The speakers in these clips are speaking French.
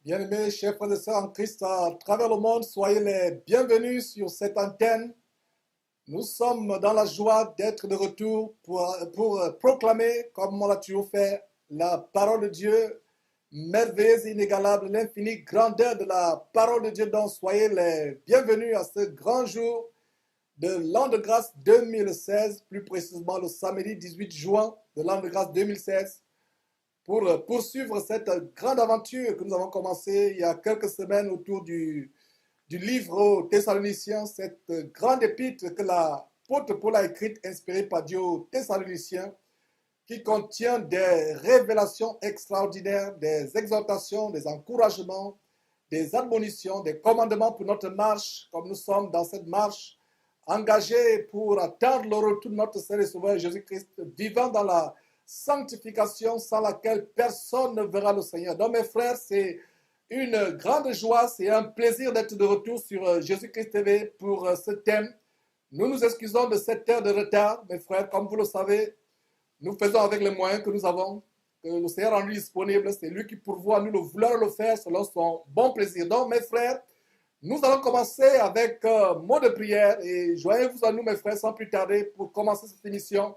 Bien-aimés, chers frères et sœurs en Christ à travers le monde, soyez les bienvenus sur cette antenne. Nous sommes dans la joie d'être de retour pour proclamer, comme on l'a toujours fait, la parole de Dieu, merveilleuse et inégalable, l'infinie grandeur de la parole de Dieu. Donc, soyez les bienvenus à ce grand jour de l'an de grâce 2016, plus précisément le samedi 18 juin de l'an de grâce 2016. Pour poursuivre cette grande aventure que nous avons commencée il y a quelques semaines autour du livre aux Thessaloniciens, cette grande épître que l'apôtre Paul a écrite, inspirée par Dieu aux Thessaloniciens, qui contient des révélations extraordinaires, des exhortations, des encouragements, des admonitions, des commandements pour notre marche, comme nous sommes dans cette marche, engagés pour attendre le retour de notre Seigneur et Sauveur Jésus-Christ, vivant dans la sanctification sans laquelle personne ne verra le Seigneur. Donc mes frères, c'est une grande joie, c'est un plaisir d'être de retour sur Jésus-Christ TV pour ce thème. Nous nous excusons de cette heure de retard, mes frères, comme vous le savez, nous faisons avec les moyens que nous avons, que le Seigneur a rendu disponible, c'est lui qui pourvoit, nous le voulons le faire selon son bon plaisir. Donc mes frères, nous allons commencer avec un mot de prière et joignez-vous à nous mes frères sans plus tarder pour commencer cette émission.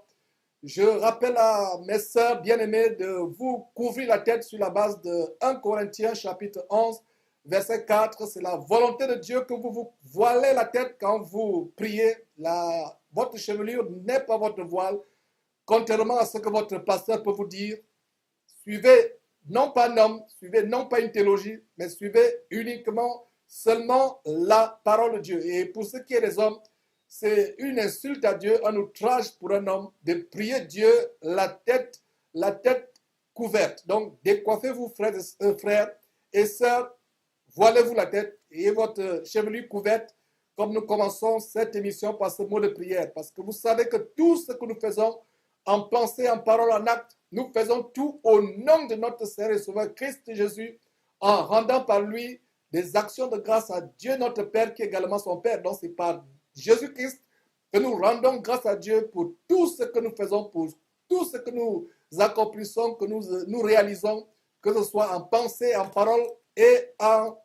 Je rappelle à mes sœurs bien-aimées de vous couvrir la tête sur la base de 1 Corinthiens chapitre 11, verset 4. C'est la volonté de Dieu que vous vous voilez la tête quand vous priez. Votre chevelure n'est pas votre voile, contrairement à ce que votre pasteur peut vous dire. Suivez non pas un homme, suivez non pas une théologie, mais suivez uniquement, seulement la parole de Dieu. Et pour ce qui est des hommes, c'est une insulte à Dieu, un outrage pour un homme de prier Dieu la tête couverte. Donc, décoiffez-vous, frères et sœurs, voilez-vous la tête et votre chevelure couverte, comme nous commençons cette émission par ce mot de prière. Parce que vous savez que tout ce que nous faisons, en pensée, en parole, en acte, nous faisons tout au nom de notre Seigneur et Sauveur Christ Jésus, en rendant par lui des actions de grâce à Dieu notre Père, qui est également son Père. Donc, c'est par Jésus-Christ que nous rendons grâce à Dieu pour tout ce que nous faisons, pour tout ce que nous accomplissons, que nous réalisons, que ce soit en pensée, en parole et en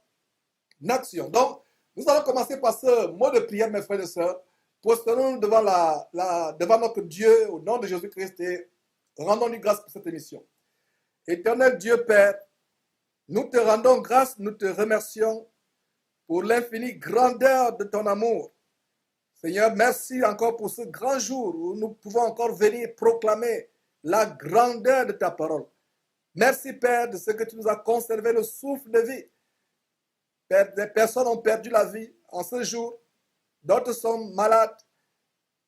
action. Donc, nous allons commencer par ce mot de prière, mes frères et sœurs. Prosternons-nous devant notre Dieu, au nom de Jésus-Christ, et rendons-lui grâce pour cette émission. Éternel Dieu Père, nous te rendons grâce, nous te remercions pour l'infinie grandeur de ton amour. Seigneur, merci encore pour ce grand jour où nous pouvons encore venir proclamer la grandeur de ta parole. Merci, Père, de ce que tu nous as conservé le souffle de vie. Père, des personnes ont perdu la vie en ce jour, d'autres sont malades.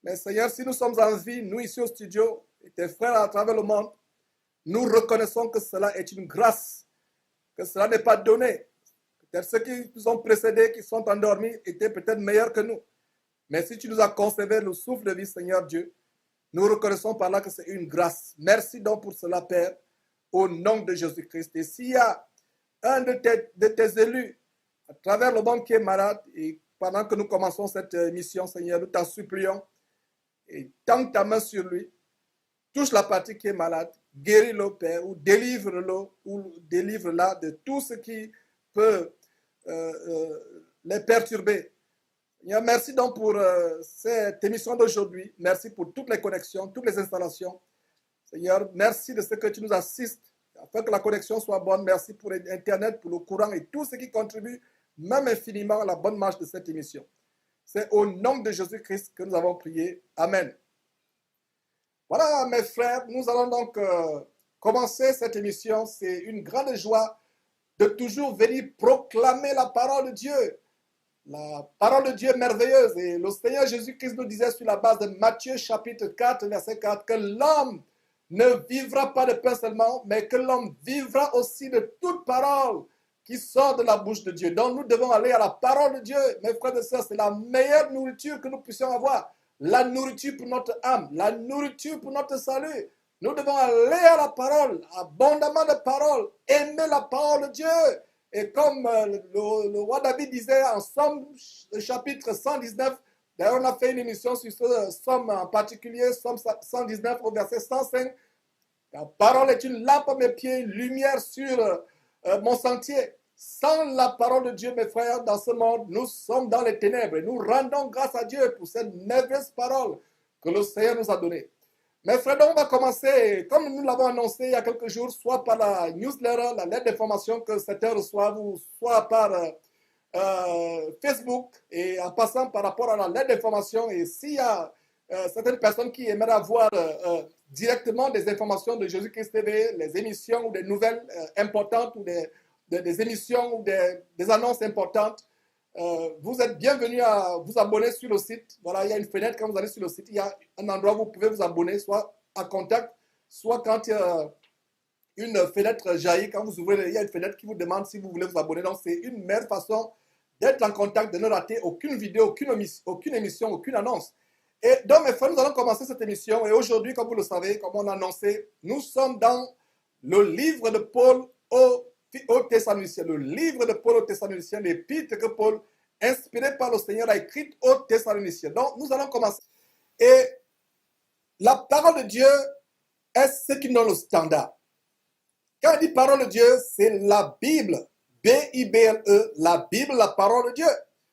Mais Seigneur, si nous sommes en vie, nous ici au studio, et tes frères à travers le monde, nous reconnaissons que cela est une grâce, que cela n'est pas donné. Peut-être ceux qui nous ont précédés, qui sont endormis, étaient peut-être meilleurs que nous. Mais si tu nous as conservé le souffle de vie, Seigneur Dieu, nous reconnaissons par là que c'est une grâce. Merci donc pour cela, Père, au nom de Jésus-Christ. Et s'il y a un de tes élus à travers le monde qui est malade, et pendant que nous commençons cette mission, Seigneur, nous t'en supplions, et tends ta main sur lui, touche la partie qui est malade, guéris-le, Père, ou délivre-la de tout ce qui peut les perturber. Seigneur, merci donc pour cette émission d'aujourd'hui. Merci pour toutes les connexions, toutes les installations. Seigneur, merci de ce que tu nous assistes afin que la connexion soit bonne. Merci pour Internet, pour le courant et tout ce qui contribue, même infiniment, à la bonne marche de cette émission. C'est au nom de Jésus-Christ que nous avons prié. Amen. Voilà, mes frères, nous allons donc commencer cette émission. C'est une grande joie de toujours venir proclamer la parole de Dieu. La parole de Dieu est merveilleuse et le Seigneur Jésus-Christ nous disait sur la base de Matthieu chapitre 4, verset 4, que l'homme ne vivra pas de pain seulement, mais que l'homme vivra aussi de toute parole qui sort de la bouche de Dieu. Donc nous devons aller à la parole de Dieu. Mes frères et sœurs, c'est la meilleure nourriture que nous puissions avoir. La nourriture pour notre âme, la nourriture pour notre salut. Nous devons aller à la parole, abondamment de parole, aimer la parole de Dieu. Et comme le roi David disait en Somme chapitre 119, d'ailleurs on a fait une émission sur ce Somme en particulier, Somme 119 au verset 105, la parole est une lampe à mes pieds, une lumière sur mon sentier. Sans la parole de Dieu, mes frères, dans ce monde, nous sommes dans les ténèbres. Et nous rendons grâce à Dieu pour cette merveilleuse parole que le Seigneur nous a donnée. Mes frères, donc on va commencer, comme nous l'avons annoncé il y a quelques jours, soit par la newsletter, la lettre d'information que certains reçoivent, ou soit par Facebook, et en passant par rapport à la lettre d'information. Et s'il y a certaines personnes qui aimeraient avoir directement des informations de Jésus-Christ TV, les émissions ou des nouvelles importantes, ou des émissions ou des annonces importantes, vous êtes bienvenus à vous abonner sur le site. Voilà, il y a une fenêtre quand vous allez sur le site. Il y a un endroit où vous pouvez vous abonner, soit à contact, soit quand une fenêtre jaillit. Quand vous ouvrez, il y a une fenêtre qui vous demande si vous voulez vous abonner. Donc, c'est une meilleure façon d'être en contact, de ne rater aucune vidéo, aucune émission, aucune annonce. Et donc, mes frères, nous allons commencer cette émission. Et aujourd'hui, comme vous le savez, comme on a annoncé, nous sommes dans le livre de Paul aux Thessaloniciens, le livre de Paul aux Thessaloniciens, l'épître que Paul, inspiré par le Seigneur, a écrite aux Thessaloniciens. Donc, nous allons commencer. Et la parole de Dieu est ce qui nous donne le standard. Quand on dit parole de Dieu, c'est la Bible. B-I-B-L-E, la Bible, la parole de Dieu.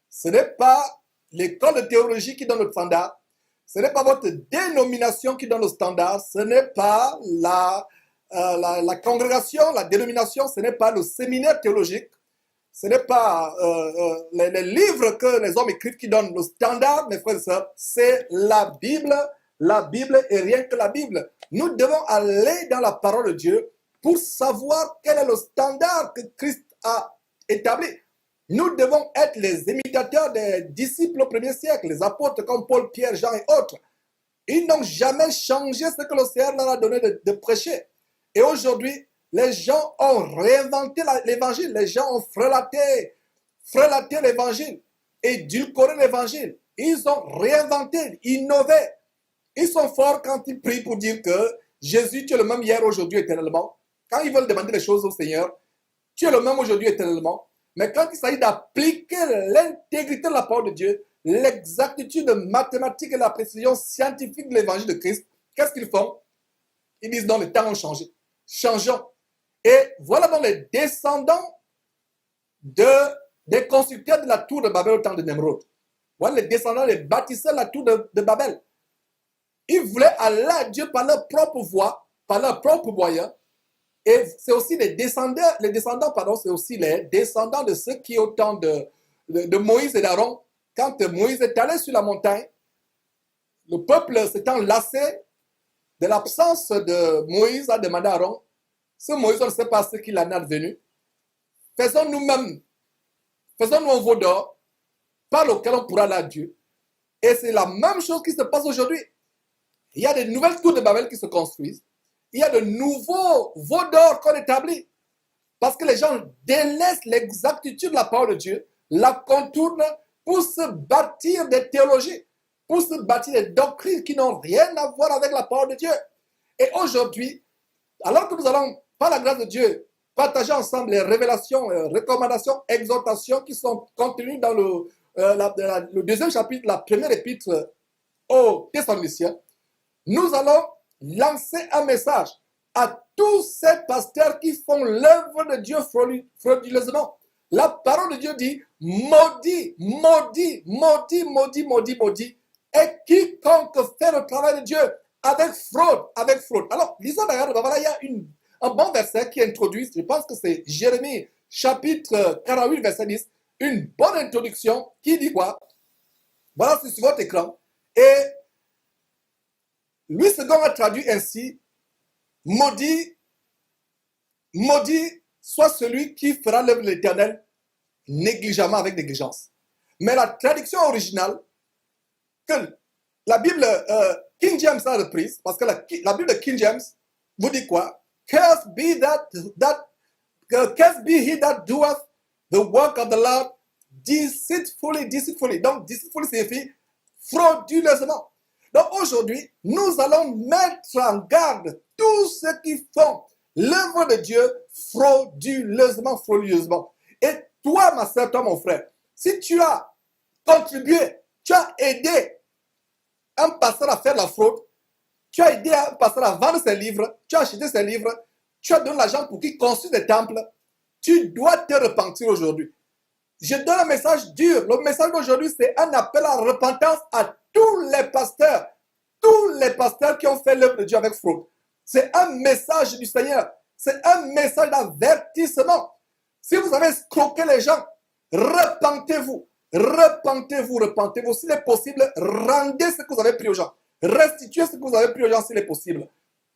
Ce n'est pas l'école de théologie qui donne le standard. Ce n'est pas votre dénomination qui donne le standard. Ce n'est pas la congrégation, la dénomination, ce n'est pas le séminaire théologique, ce n'est pas les livres que les hommes écrivent qui donnent le standard, mes frères et sœurs, c'est la Bible et rien que la Bible. Nous devons aller dans la parole de Dieu pour savoir quel est le standard que Christ a établi. Nous devons être les imitateurs des disciples au premier siècle, les apôtres comme Paul, Pierre, Jean et autres. Ils n'ont jamais changé ce que le Seigneur leur a donné de prêcher. Et aujourd'hui, les gens ont réinventé l'évangile. Les gens ont frelaté l'évangile, édulcoré l'évangile. Ils ont réinventé, innové. Ils sont forts quand ils prient pour dire que Jésus, tu es le même hier, aujourd'hui, éternellement. Quand ils veulent demander des choses au Seigneur, tu es le même aujourd'hui, éternellement. Mais quand il s'agit d'appliquer l'intégrité de la parole de Dieu, l'exactitude mathématique et la précision scientifique de l'évangile de Christ, qu'est-ce qu'ils font? Ils disent non, les temps ont changé. Changeons. Et voilà donc les descendants des constructeurs de la tour de Babel au temps de Nemrod. Voilà les descendants des bâtisseurs de la tour de Babel. Ils voulaient aller à Dieu par leur propre voie, par leur propre moyen. Et c'est aussi c'est aussi les descendants de ceux qui au temps de Moïse et d'Aaron, quand Moïse est allé sur la montagne, le peuple s'étant lassé de l'absence de Moïse, a demandé à Aaron, ce Moïse, on ne sait pas ce qu'il en est advenu. Faisons-nous un veau d'or par lequel on pourra aller à Dieu. Et c'est la même chose qui se passe aujourd'hui. Il y a des nouvelles tours de Babel qui se construisent. Il y a de nouveaux veaux d'or qu'on établit. Parce que les gens délaissent l'exactitude de la parole de Dieu, la contournent pour se bâtir des théologies, pour se bâtir des doctrines qui n'ont rien à voir avec la parole de Dieu. Et aujourd'hui, alors que nous allons, par la grâce de Dieu, partager ensemble les révélations, recommandations, exhortations qui sont contenues dans le deuxième chapitre, la première épître aux Thessaloniciens, nous allons lancer un message à tous ces pasteurs qui font l'œuvre de Dieu frauduleusement. La parole de Dieu dit, maudit, maudit, maudit, maudit, maudit, maudit, et quiconque fait le travail de Dieu avec fraude, avec fraude. Alors, lisons d'ailleurs, voilà, il y a un bon verset qui introduit, je pense que c'est Jérémie, chapitre 48, verset 10, une bonne introduction qui dit quoi? Voilà, c'est sur votre écran. Et Louis II a traduit ainsi, maudit, maudit soit celui qui fera l'œuvre de l'Éternel négligemment avec négligence. Mais la traduction originale, que la Bible King James a reprise, parce que la Bible de King James vous dit quoi? Cursed be he that doeth the work of the Lord deceitfully, deceitfully. Donc, deceitfully signifie frauduleusement. Donc, aujourd'hui, nous allons mettre en garde tous ceux qui font l'œuvre de Dieu frauduleusement, frauduleusement. Et toi, ma soeur, toi, mon frère, si tu as contribué, tu as aidé un pasteur à faire la fraude, tu as aidé un pasteur à vendre ses livres, tu as acheté ses livres, tu as donné l'argent pour qu'il construise des temples, tu dois te repentir aujourd'hui. Je donne un message dur. Le message d'aujourd'hui, c'est un appel à la repentance à tous les pasteurs. Tous les pasteurs qui ont fait l'œuvre de Dieu avec fraude. C'est un message du Seigneur. C'est un message d'avertissement. Si vous avez escroqué les gens, repentez-vous. Repentez-vous, repentez-vous. S'il est possible, rendez ce que vous avez pris aux gens. Restituez ce que vous avez pris aux gens s'il est possible.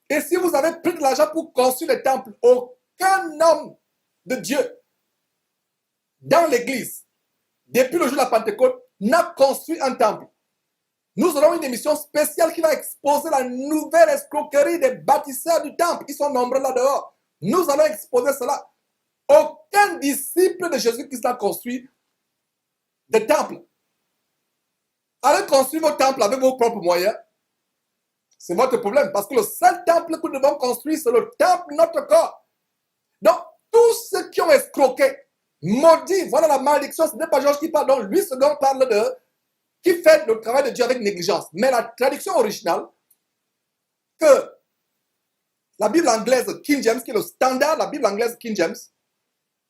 Et si vous avez pris de l'argent pour construire le temple, aucun homme de Dieu dans l'église, depuis le jour de la Pentecôte, n'a construit un temple. Nous aurons une émission spéciale qui va exposer la nouvelle escroquerie des bâtisseurs du temple. Ils sont nombreux là-dehors. Nous allons exposer cela. Aucun disciple de Jésus-Christ n'a construit de temple. Allez construire vos temples avec vos propres moyens. C'est votre problème. Parce que le seul temple que nous devons construire, c'est le temple de notre corps. Donc, tous ceux qui ont escroqué, maudit, voilà la malédiction, ce n'est pas Georges qui parle, donc lui second parle de qui fait le travail de Dieu avec négligence. Mais la traduction originale, que la Bible anglaise King James, qui est le standard, la Bible anglaise King James,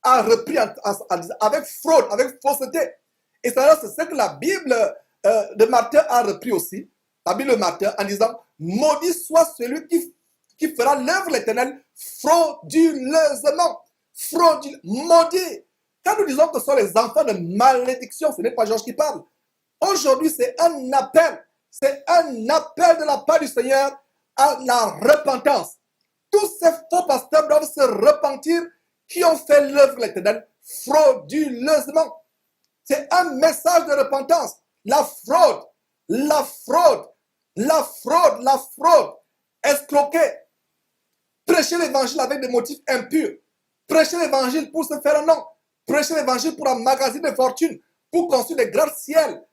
a repris avec fraude, avec fausseté. Et ça, c'est ce que la Bible de Martin a repris aussi, la Bible de Martin, en disant, maudit soit celui qui fera l'œuvre de l'Éternel frauduleusement. Maudit. Quand nous disons que ce sont les enfants de malédiction, ce n'est pas Georges qui parle. Aujourd'hui, c'est un appel. C'est un appel de la part du Seigneur à la repentance. Tous ces faux pasteurs doivent se repentir qui ont fait l'œuvre de l'Éternel frauduleusement. C'est un message de repentance. La fraude, la fraude, la fraude, la fraude. Escroquer. Prêcher l'évangile avec des motifs impurs. Prêcher l'évangile pour se faire un nom. Prêcher l'évangile pour emmagasiner des fortunes, pour construire des gratte-ciels.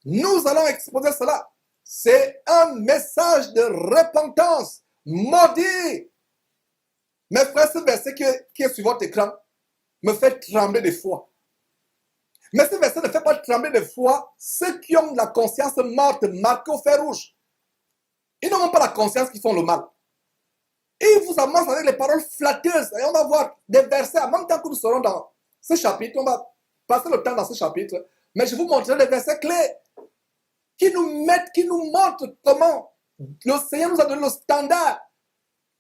Nous allons exposer cela. C'est un message de repentance. Maudit. Mes frères, ce verset qui est sur votre écran me fait trembler de foi. Mais ce verset ne fait pas trembler de foi ceux qui ont la conscience morte marquée au fer rouge. Ils n'ont pas la conscience qu'ils font le mal. Ils vous amorcent avec les paroles flatteuses. Et on va voir des versets, en même temps que nous serons dans ce chapitre, on va passer le temps dans ce chapitre, mais je vous montrerai des versets clés qui nous montrent comment le Seigneur nous a donné le standard.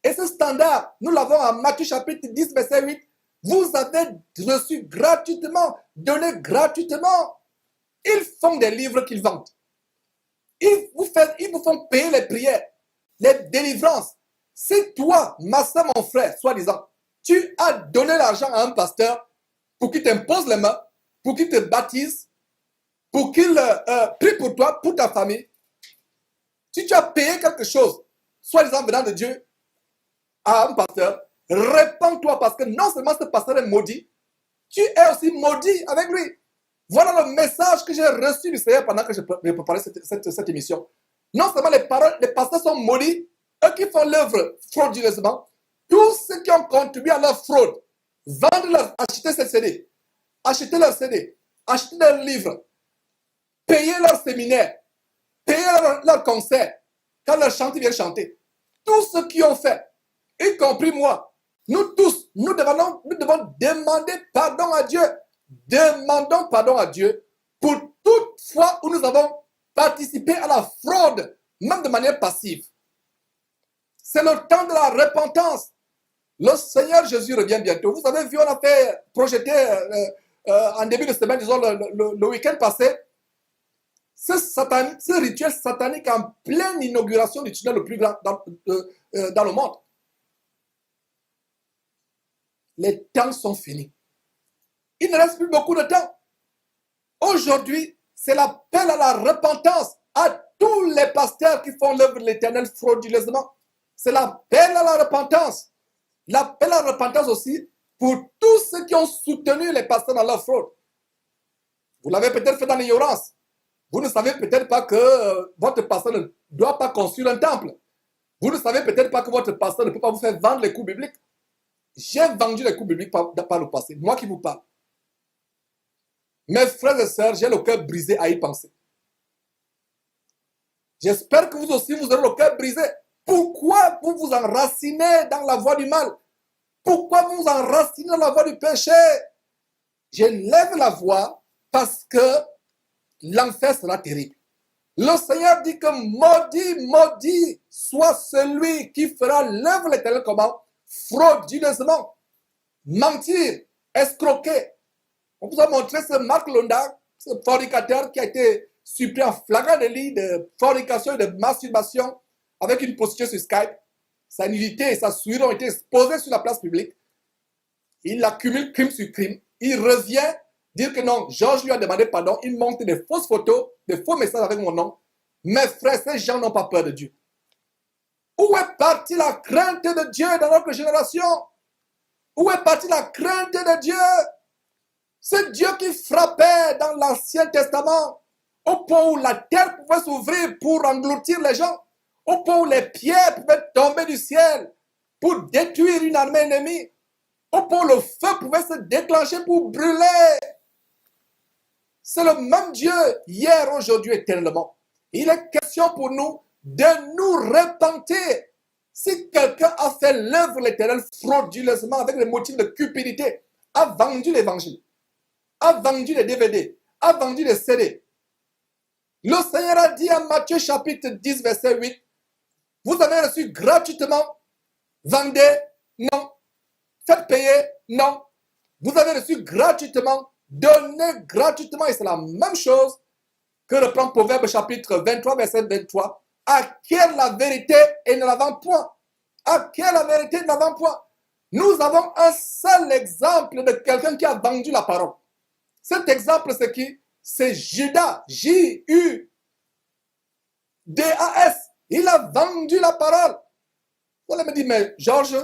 Et ce standard, nous l'avons en Matthieu chapitre 10, verset 8. Vous avez reçu gratuitement, donné gratuitement. Ils font des livres qu'ils vendent. Ils vous font payer les prières, les délivrances. Si toi, ma soeur, mon frère, soi-disant, tu as donné l'argent à un pasteur pour qu'il t'impose les mains, pour qu'il te baptise, pour qu'il prie pour toi, pour ta famille, si tu as payé quelque chose, soi-disant venant de Dieu, à un pasteur, répands-toi parce que non seulement ce pasteur est maudit, tu es aussi maudit avec lui. Voilà le message que j'ai reçu du Seigneur pendant que je préparais cette émission. Non seulement les pasteurs sont maudits, eux qui font l'œuvre frauduleusement, tous ceux qui ont contribué à leur fraude, acheter ces CD, acheter leurs CD, acheter leurs livres, payer leurs séminaires, payer leurs concerts, quand leurs chanteurs viennent chanter. Tous ceux qui ont fait, y compris moi, nous tous, nous devons demander pardon à Dieu. Demandons pardon à Dieu pour toute fois où nous avons participé à la fraude, même de manière passive. C'est le temps de la repentance. Le Seigneur Jésus revient bientôt. Vous avez vu, on a fait projeter en début de semaine, disons le week-end passé, ce rituel satanique en pleine inauguration du tunnel le plus grand dans le monde. Les temps sont finis. Il ne reste plus beaucoup de temps. Aujourd'hui, c'est l'appel à la repentance à tous les pasteurs qui font l'œuvre de l'Éternel frauduleusement. C'est l'appel à la repentance. L'appel à la repentance aussi pour tous ceux qui ont soutenu les pasteurs dans leur fraude. Vous l'avez peut-être fait dans l'ignorance. Vous ne savez peut-être pas que votre pasteur ne doit pas construire un temple. Vous ne savez peut-être pas que votre pasteur ne peut pas vous faire vendre les coups bibliques. J'ai vendu les coups bibliques par le passé. Moi qui vous parle. Mes frères et sœurs, j'ai le cœur brisé à y penser. J'espère que vous aussi, vous aurez le cœur brisé. Pourquoi vous vous enracinez dans la voie du mal? Pourquoi vous enracinez dans la voie du péché? J'élève la voix parce que l'enfer sera terrible. Le Seigneur dit que maudit, maudit soit celui qui fera l'œuvre de l'Éternel comment? Frauduleusement, mentir, escroquer. On vous a montré ce Marc Londa, ce fornicateur qui a été surpris en flagrant délit de fornication et de masturbation avec une prostituée sur Skype. Sa nudité et sa souillure ont été exposées sur la place publique. Il accumule crime sur crime. Il revient dire que non, Georges lui a demandé pardon. Il montre des fausses photos, des faux messages avec mon nom. Mes frères, ces gens n'ont pas peur de Dieu. Où est partie la crainte de Dieu dans notre génération? Où est partie la crainte de Dieu? C'est Dieu qui frappait dans l'Ancien Testament, au point où la terre pouvait s'ouvrir pour engloutir les gens, au point où les pierres pouvaient tomber du ciel pour détruire une armée ennemie, au point où le feu pouvait se déclencher pour brûler. C'est le même Dieu hier, aujourd'hui, éternellement. Il est question pour nous de nous repentir. Si quelqu'un a fait l'œuvre de l'Éternel frauduleusement avec des motifs de cupidité, a vendu l'évangile, a vendu les DVD, a vendu les CD. Le Seigneur a dit en Matthieu chapitre 10, verset 8, vous avez reçu gratuitement, vendez, non. Faites payer, non. Vous avez reçu gratuitement, donnez gratuitement, et c'est la même chose que reprend Proverbe chapitre 23, verset 23. Acquiert la vérité et ne la vend point. Acquiert la vérité et ne la vend point. Nous avons un seul exemple de quelqu'un qui a vendu la parole. Cet exemple, c'est qui? C'est Judas, J-U-D-A-S. Il a vendu la parole. Vous allez me dire, mais Georges,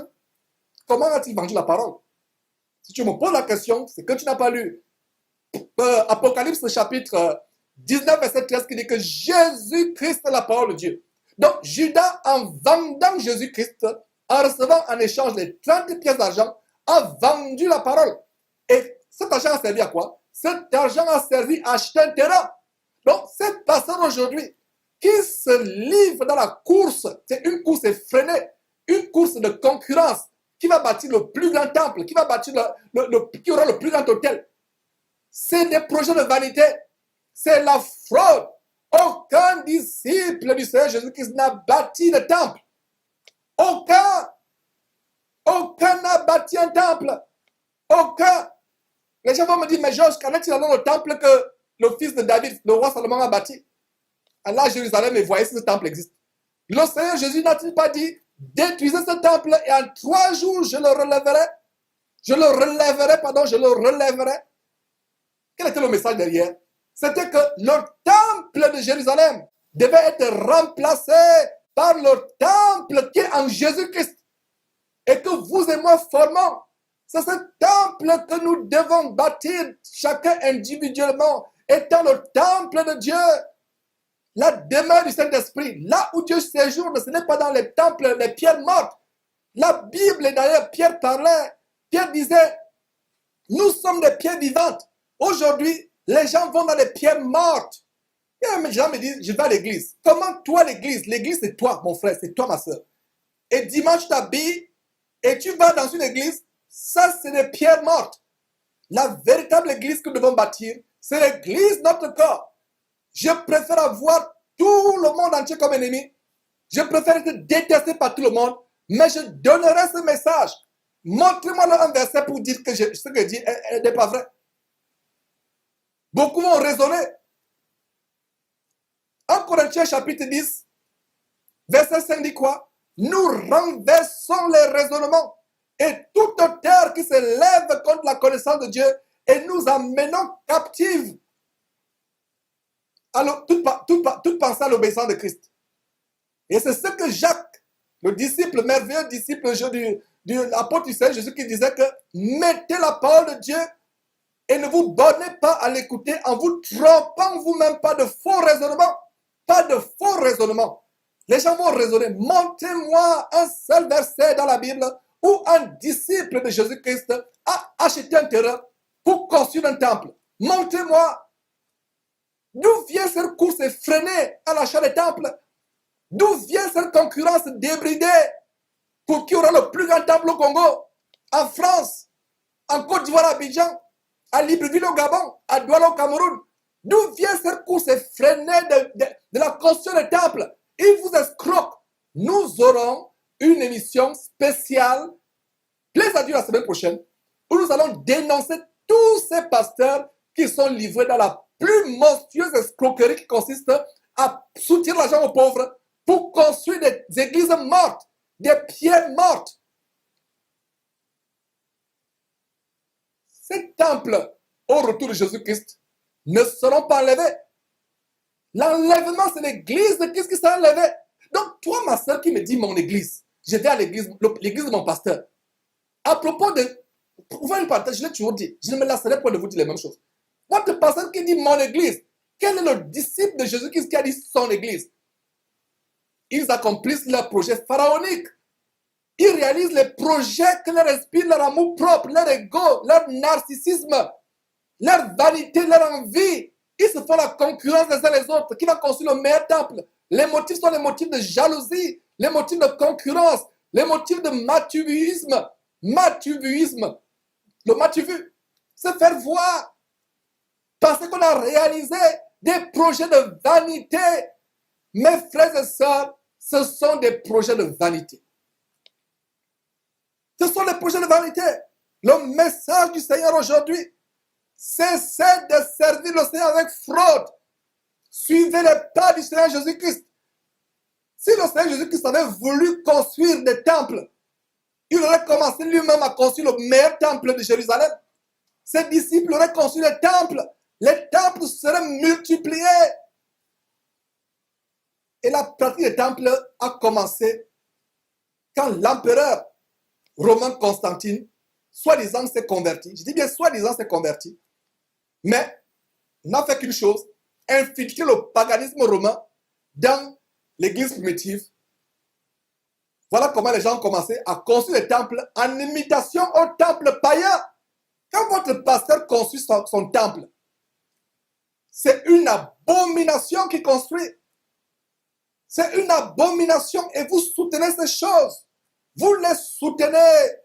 comment a-t-il vendu la parole? Si tu me poses la question, c'est que tu n'as pas lu Apocalypse chapitre 19, verset 13, qui dit que Jésus-Christ est la parole de Dieu. Donc, Judas, en vendant Jésus-Christ, en recevant en échange les 30 pièces d'argent, a vendu la parole. Et cet argent a servi à quoi? Cet argent a servi à acheter un terrain. Donc, cette personne aujourd'hui qui se livre dans la course, c'est une course effrénée, une course de concurrence, qui va bâtir le plus grand temple, qui va bâtir qui aura le plus grand hôtel. C'est des projets de vanité. C'est la fraude. Aucun disciple du Seigneur Jésus-Christ n'a bâti de temple. Aucun. Aucun n'a bâti un temple. Aucun. Les gens vont me dire, mais Georges, qu'en est-il dans le temple que le fils de David, le roi Salomon, a bâti? Allah à Jérusalem, et voyez si ce temple existe. Le Seigneur Jésus n'a-t-il pas dit, détruisez ce temple et en 3 jours, je le relèverai? Je le relèverai. Quel était le message derrière? C'était que le temple de Jérusalem devait être remplacé par le temple qui est en Jésus-Christ. Et que vous et moi formons. C'est ce temple que nous devons bâtir chacun individuellement, étant le temple de Dieu. La demeure du Saint-Esprit, là où Dieu séjourne, ce n'est pas dans les temples, les pierres mortes. La Bible, d'ailleurs, Pierre parlait, Pierre disait, nous sommes des pierres vivantes. Aujourd'hui, les gens vont dans les pierres mortes. Et les gens me disent, je vais à l'église. Comment toi l'église? L'église c'est toi, mon frère, c'est toi, ma soeur. Et dimanche, tu t'habilles et tu vas dans une église, ça c'est des pierres mortes. La véritable église que nous devons bâtir, c'est l'église, notre corps. Je préfère avoir tout le monde entier comme ennemi. Je préfère être détesté par tout le monde, mais je donnerai ce message. Montrez-moi un verset pour dire que ce que je dis n'est pas vrai. Beaucoup vont raisonner. En Corinthiens chapitre 10, verset 5 dit quoi? Nous renversons les raisonnements et toute terre qui se lève contre la connaissance de Dieu et nous amenons captives toute pensée à l'obéissance de Christ. Et c'est ce que Jacques, le disciple, merveilleux disciple de l'apôtre du Seigneur Jésus, qui disait que mettez la parole de Dieu et ne vous bornez pas à l'écouter en vous trompant vous-même, pas de faux raisonnements. Pas de faux raisonnements. Les gens vont raisonner. Montrez-moi un seul verset dans la Bible où un disciple de Jésus-Christ a acheté un terrain pour construire un temple. Montrez-moi. D'où vient cette course effrénée à l'achat des temples? D'où vient cette concurrence débridée pour qui aura le plus grand temple au Congo? en France, en Côte d'Ivoire, à Abidjan, à Libreville au Gabon, à Douala au Cameroun. D'où vient cette course effrénée de la construction des temples? Ils vous escroquent. Nous aurons une émission spéciale, plaise à Dieu, la semaine prochaine, où nous allons dénoncer tous ces pasteurs qui sont livrés dans la plus monstrueuse escroquerie qui consiste à soutenir l'argent aux pauvres pour construire des églises mortes, des pierres mortes. Ces temples, au retour de Jésus-Christ, ne seront pas enlevés. L'enlèvement, c'est l'église de Christ qui sera enlevée. Donc, toi, ma soeur, qui me dit mon église, je vais à l'église de mon pasteur. À propos de, ouvrez une parenthèse, je l'ai toujours dit, je ne me lasserai pas de vous dire les mêmes choses. Votre pasteur qui dit mon église, quel est le disciple de Jésus-Christ qui a dit son église? Ils accomplissent leur projet pharaonique. Ils réalisent les projets que leur esprit, leur amour propre, leur ego, leur narcissisme, leur vanité, leur envie. Ils se font la concurrence les uns les autres. Qui va construire le meilleur temple? Les motifs sont les motifs de jalousie, les motifs de concurrence, les motifs de mathuvisme. Mathuvisme. Le mathuvu, se faire voir. Parce qu'on a réalisé des projets de vanité. Mes frères et sœurs, ce sont des projets de vanité. Ce sont des projets de vanité. Le message du Seigneur aujourd'hui, cessez de servir le Seigneur avec fraude. Suivez les pas du Seigneur Jésus-Christ. Si le Seigneur Jésus-Christ avait voulu construire des temples, il aurait commencé lui-même à construire le meilleur temple de Jérusalem. Ses disciples auraient construit des temples. Les temples seraient multipliés. Et la pratique des temples a commencé quand l'empereur romain Constantine, soi-disant, s'est converti. Je dis bien soi-disant s'est converti. Mais n'a fait qu'une chose, infiltrer le paganisme romain dans l'église primitive. Voilà comment les gens ont commencé à construire des temples en imitation au temple païen. Quand votre pasteur construit son temple, c'est une abomination qu'il construit. C'est une abomination et vous soutenez ces choses. Vous les soutenez.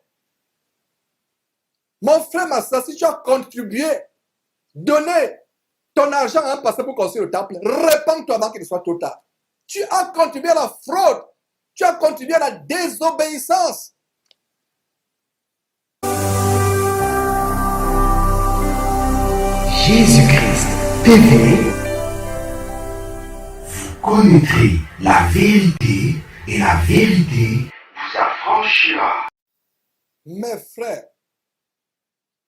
Mon frère, ma soeur, si tu as contribué, donné ton argent à un pasteur pour construire le temple, répands-toi avant qu'il ne soit trop tard. Tu as contribué à la fraude. Tu as contribué à la désobéissance. Jésus-Christ TV, vous connaîtrez la vérité et la vérité vous affranchira. Mes frères,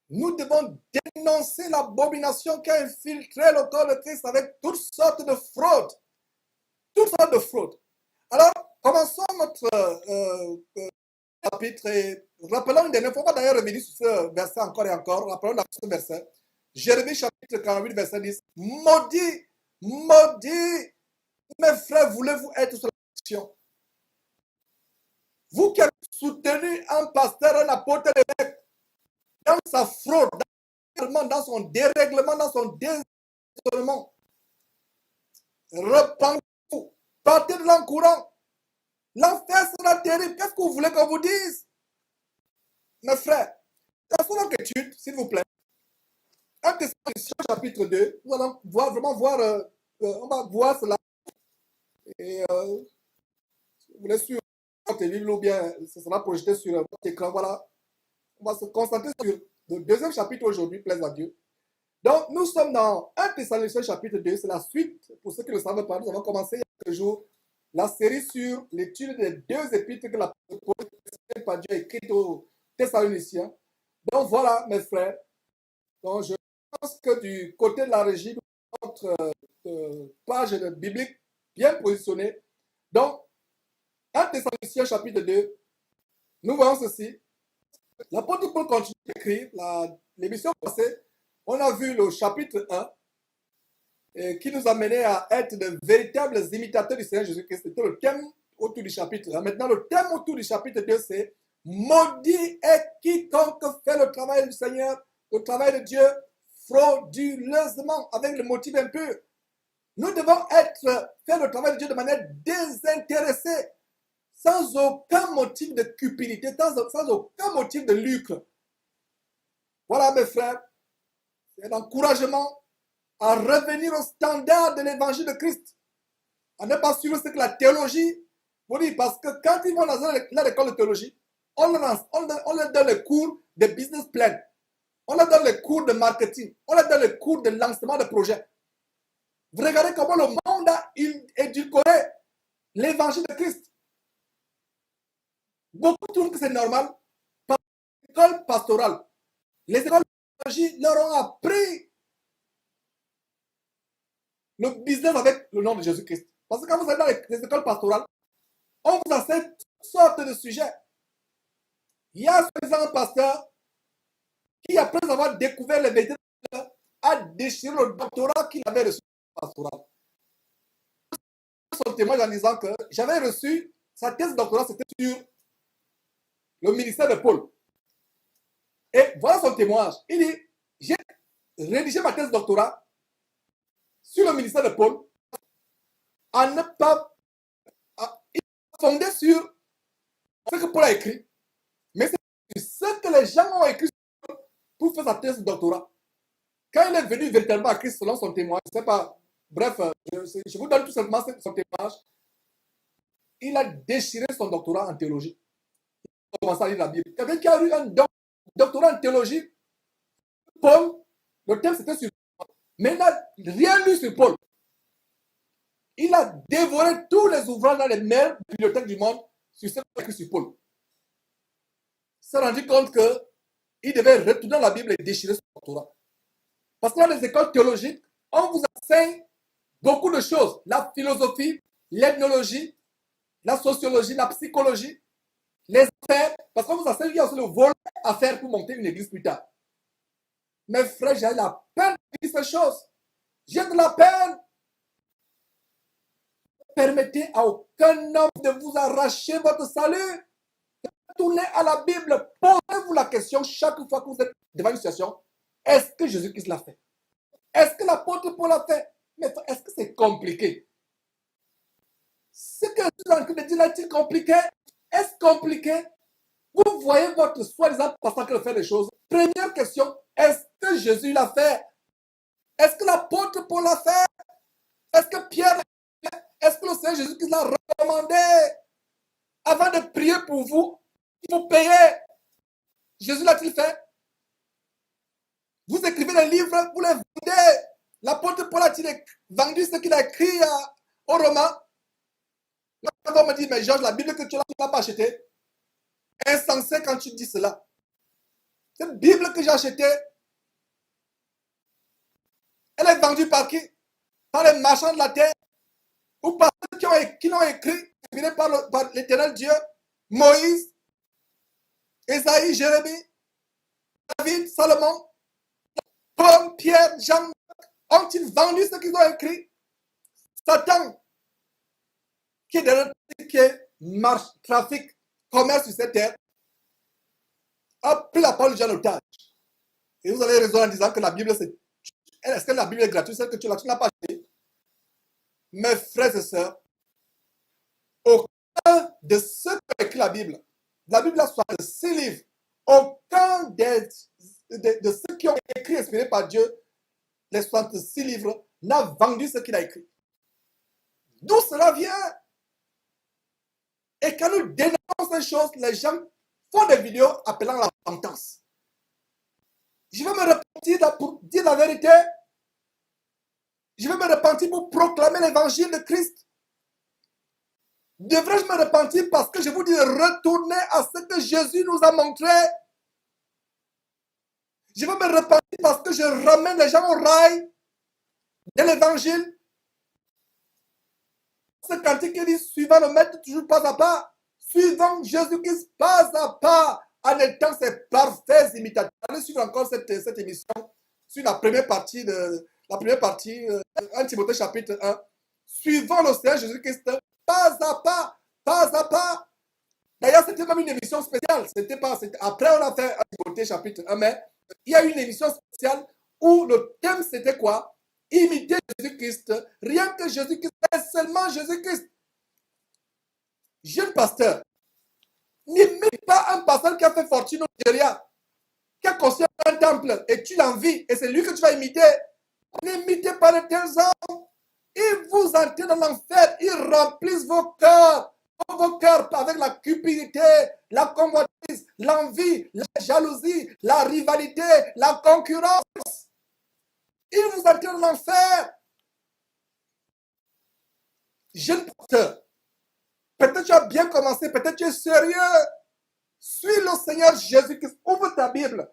nous devons dénoncer l'abomination qui a infiltré le corps de Christ avec toutes sortes de fraudes. Toutes sortes de fraudes. Alors, commençons notre chapitre et rappelons une dernière fois, on va d'ailleurs revenir sur ce verset encore et encore, rappelons ce verset. Jérémie chapitre 48, verset 10. Maudit, maudit, mes frères, voulez-vous être sur la mission? Vous qui avez soutenu un pasteur, un apôtre d'évêque, dans sa fraude, dans son dérèglement, dans son désollement, repentez-vous, partez de l'en courant. L'enfer sera terrible. Qu'est-ce que vous voulez qu'on vous dise? Mes frères, passons notre étude, s'il vous plaît. 1 Thessaloniciens chapitre 2, nous allons vraiment voir, on va voir cela. Et si vous voulez suivre votre Bible ou bien ce sera projeté sur votre écran, voilà. On va se concentrer sur le deuxième chapitre aujourd'hui, plaise à Dieu. Donc, nous sommes dans 1 Thessaloniciens chapitre 2, c'est la suite. Pour ceux qui ne le savent pas, nous avons commencé il y a quelques jours la série sur l'étude des deux épîtres que l'apôtre par Dieu a écrites aux Thessaloniciens. Donc, voilà, mes frères. Donc, je pense que du côté de la régie, notre page biblique bien positionnée. Donc, 1 Thessaloniciens chapitre 2, nous voyons ceci. L'apôtre Paul continue d'écrire. L'émission passée, on a vu le chapitre 1 qui nous a mené à être de véritables imitateurs du Seigneur Jésus-Christ. C'était le thème autour du chapitre 1. Maintenant, le thème autour du chapitre 2, c'est maudit est quiconque fait le travail du Seigneur, le travail de Dieu, frauduleusement, avec le motif impur. Nous devons faire le travail de Dieu de manière désintéressée. sans aucun motif de cupidité, sans aucun motif de lucre. Voilà, mes frères, c'est un encouragement à revenir au standard de l'évangile de Christ, à ne pas suivre ce que la théologie vous dit, parce que quand ils vont dans l'école de théologie, on leur donne les cours de business plan, on leur donne les cours de marketing, on leur donne les cours de lancement de projet. Vous regardez comment le monde a édulcoré l'évangile de Christ. Beaucoup trouvent que c'est normal par l'école pastorale. Les écoles de théologie leur ont appris le business avec le nom de Jésus-Christ. Parce que quand vous allez dans les écoles pastorales, on vous enseigne toutes sortes de sujets. Il y a un pasteur qui, après avoir découvert les vérités, a déchiré le doctorat qu'il avait reçu pastoral. Son témoignage en disant que j'avais reçu sa thèse de doctorat, c'était sur le ministère de Paul. Et voilà son témoignage. Il dit, j'ai rédigé ma thèse de doctorat sur le ministère de Paul à ne pas fondé sur ce que Paul a écrit, mais c'est ce que les gens ont écrit pour faire sa thèse de doctorat. Quand il est venu véritablement à Christ selon son témoignage, je ne sais pas, bref, je vous donne tout simplement son témoignage. Il a déchiré son doctorat en théologie. Il a commencé à lire la Bible. Quelqu'un qui a eu un doctorat en théologie, Paul, le thème c'était sur Paul, mais il n'a rien lu sur Paul. Il a dévoré tous les ouvrages dans les meilleures bibliothèques du monde sur ce qu'il a écrit sur Paul. Il s'est rendu compte qu'il devait retourner dans la Bible et déchirer son doctorat. Parce que dans les écoles théologiques, on vous enseigne beaucoup de choses. La philosophie, l'ethnologie, la sociologie, la psychologie, les affaires. Parce qu'on vous enseigne qu'il y a aussi le volet à faire pour monter une église plus tard. Mes frères, j'ai la peine de dire ces choses. J'ai de la peine. Permettez à aucun homme de vous arracher votre salut. Tournez à la Bible. Posez-vous la question chaque fois que vous êtes devant une situation. Est-ce que Jésus-Christ l'a fait? Est-ce que l'apôtre Paul l'a fait? Mais est-ce que c'est compliqué? Ce que je suis en train de dire là, est-il compliqué? Est-ce compliqué? Vous voyez votre soi-disant pasteur qui fait des choses. Première question, est-ce que Jésus l'a fait? Est-ce que l'apôtre Paul l'a fait? Est-ce que Pierre l'a fait? Est-ce que le Seigneur Jésus-Christ l'a recommandé? Avant de prier pour vous, il faut payer. Jésus l'a-t-il fait? Vous écrivez des livres, vous les vendez. L'apôtre Paul a-t-il vendu ce qu'il a écrit aux Romains? Quand on me dit, mais Georges, la Bible que tu n'as pas achetée, insensé quand tu dis cela. Cette Bible que j'ai achetée, elle est vendue par qui? Par les marchands de la terre ou par ceux qui l'ont écrit, inspiré par l'éternel Dieu, Moïse, Ésaïe, Jérémie, David, Salomon, Paul, Pierre, Jean, ont-ils vendu ce qu'ils ont écrit? Satan, qui est derrière qui est marche, trafic, commerce sur cette terre, a pris la parole de Jean en otage. Et vous avez raison en disant que la Bible, c'est. Est-ce que la Bible est gratuite? Celle que tu n'as pas achetée? Mes frères et sœurs, aucun de ceux qui ont écrit la Bible a 66 livres, aucun de ceux qui ont écrit, inspirés par Dieu, les 66 livres, n'a vendu ce qu'il a écrit. D'où cela vient? Et quand nous dénonçons ces choses, les gens font des vidéos appelant la repentance. Je vais me repentir pour dire la vérité. Je vais me repentir pour proclamer l'évangile de Christ. Devrais-je me repentir parce que je vous dis de retourner à ce que Jésus nous a montré? Je vais me repentir parce que je ramène les gens au rail de l'évangile. Ce cantique qui dit suivant le maître toujours pas à pas, suivant Jésus-Christ pas à pas, en étant ses parfaits imitateurs. Allez suivre encore cette émission sur la première partie 1 Timothée chapitre 1. Suivant le Seigneur Jésus-Christ pas à pas, pas à pas. D'ailleurs, c'était même une émission spéciale. Après, on a fait 1 Timothée chapitre 1, mais il y a eu une émission spéciale où le thème c'était quoi? Imiter Jésus-Christ, rien que Jésus-Christ, et seulement Jésus-Christ. jeune pasteur, n'imite pas un pasteur qui a fait fortune au Nigeria, qui a construit un temple et tu l'envies et c'est lui que tu vas imiter. N'imitez pas de tels hommes. Ils vous entraînent dans l'enfer. Ils remplissent vos cœurs avec la cupidité, la convoitise, l'envie, la jalousie, la rivalité, la concurrence. Ils vous entraînent dans l'enfer. Jeune pasteur, peut-être tu as bien commencé, peut-être tu es sérieux. Suis le Seigneur Jésus-Christ. Ouvre ta Bible.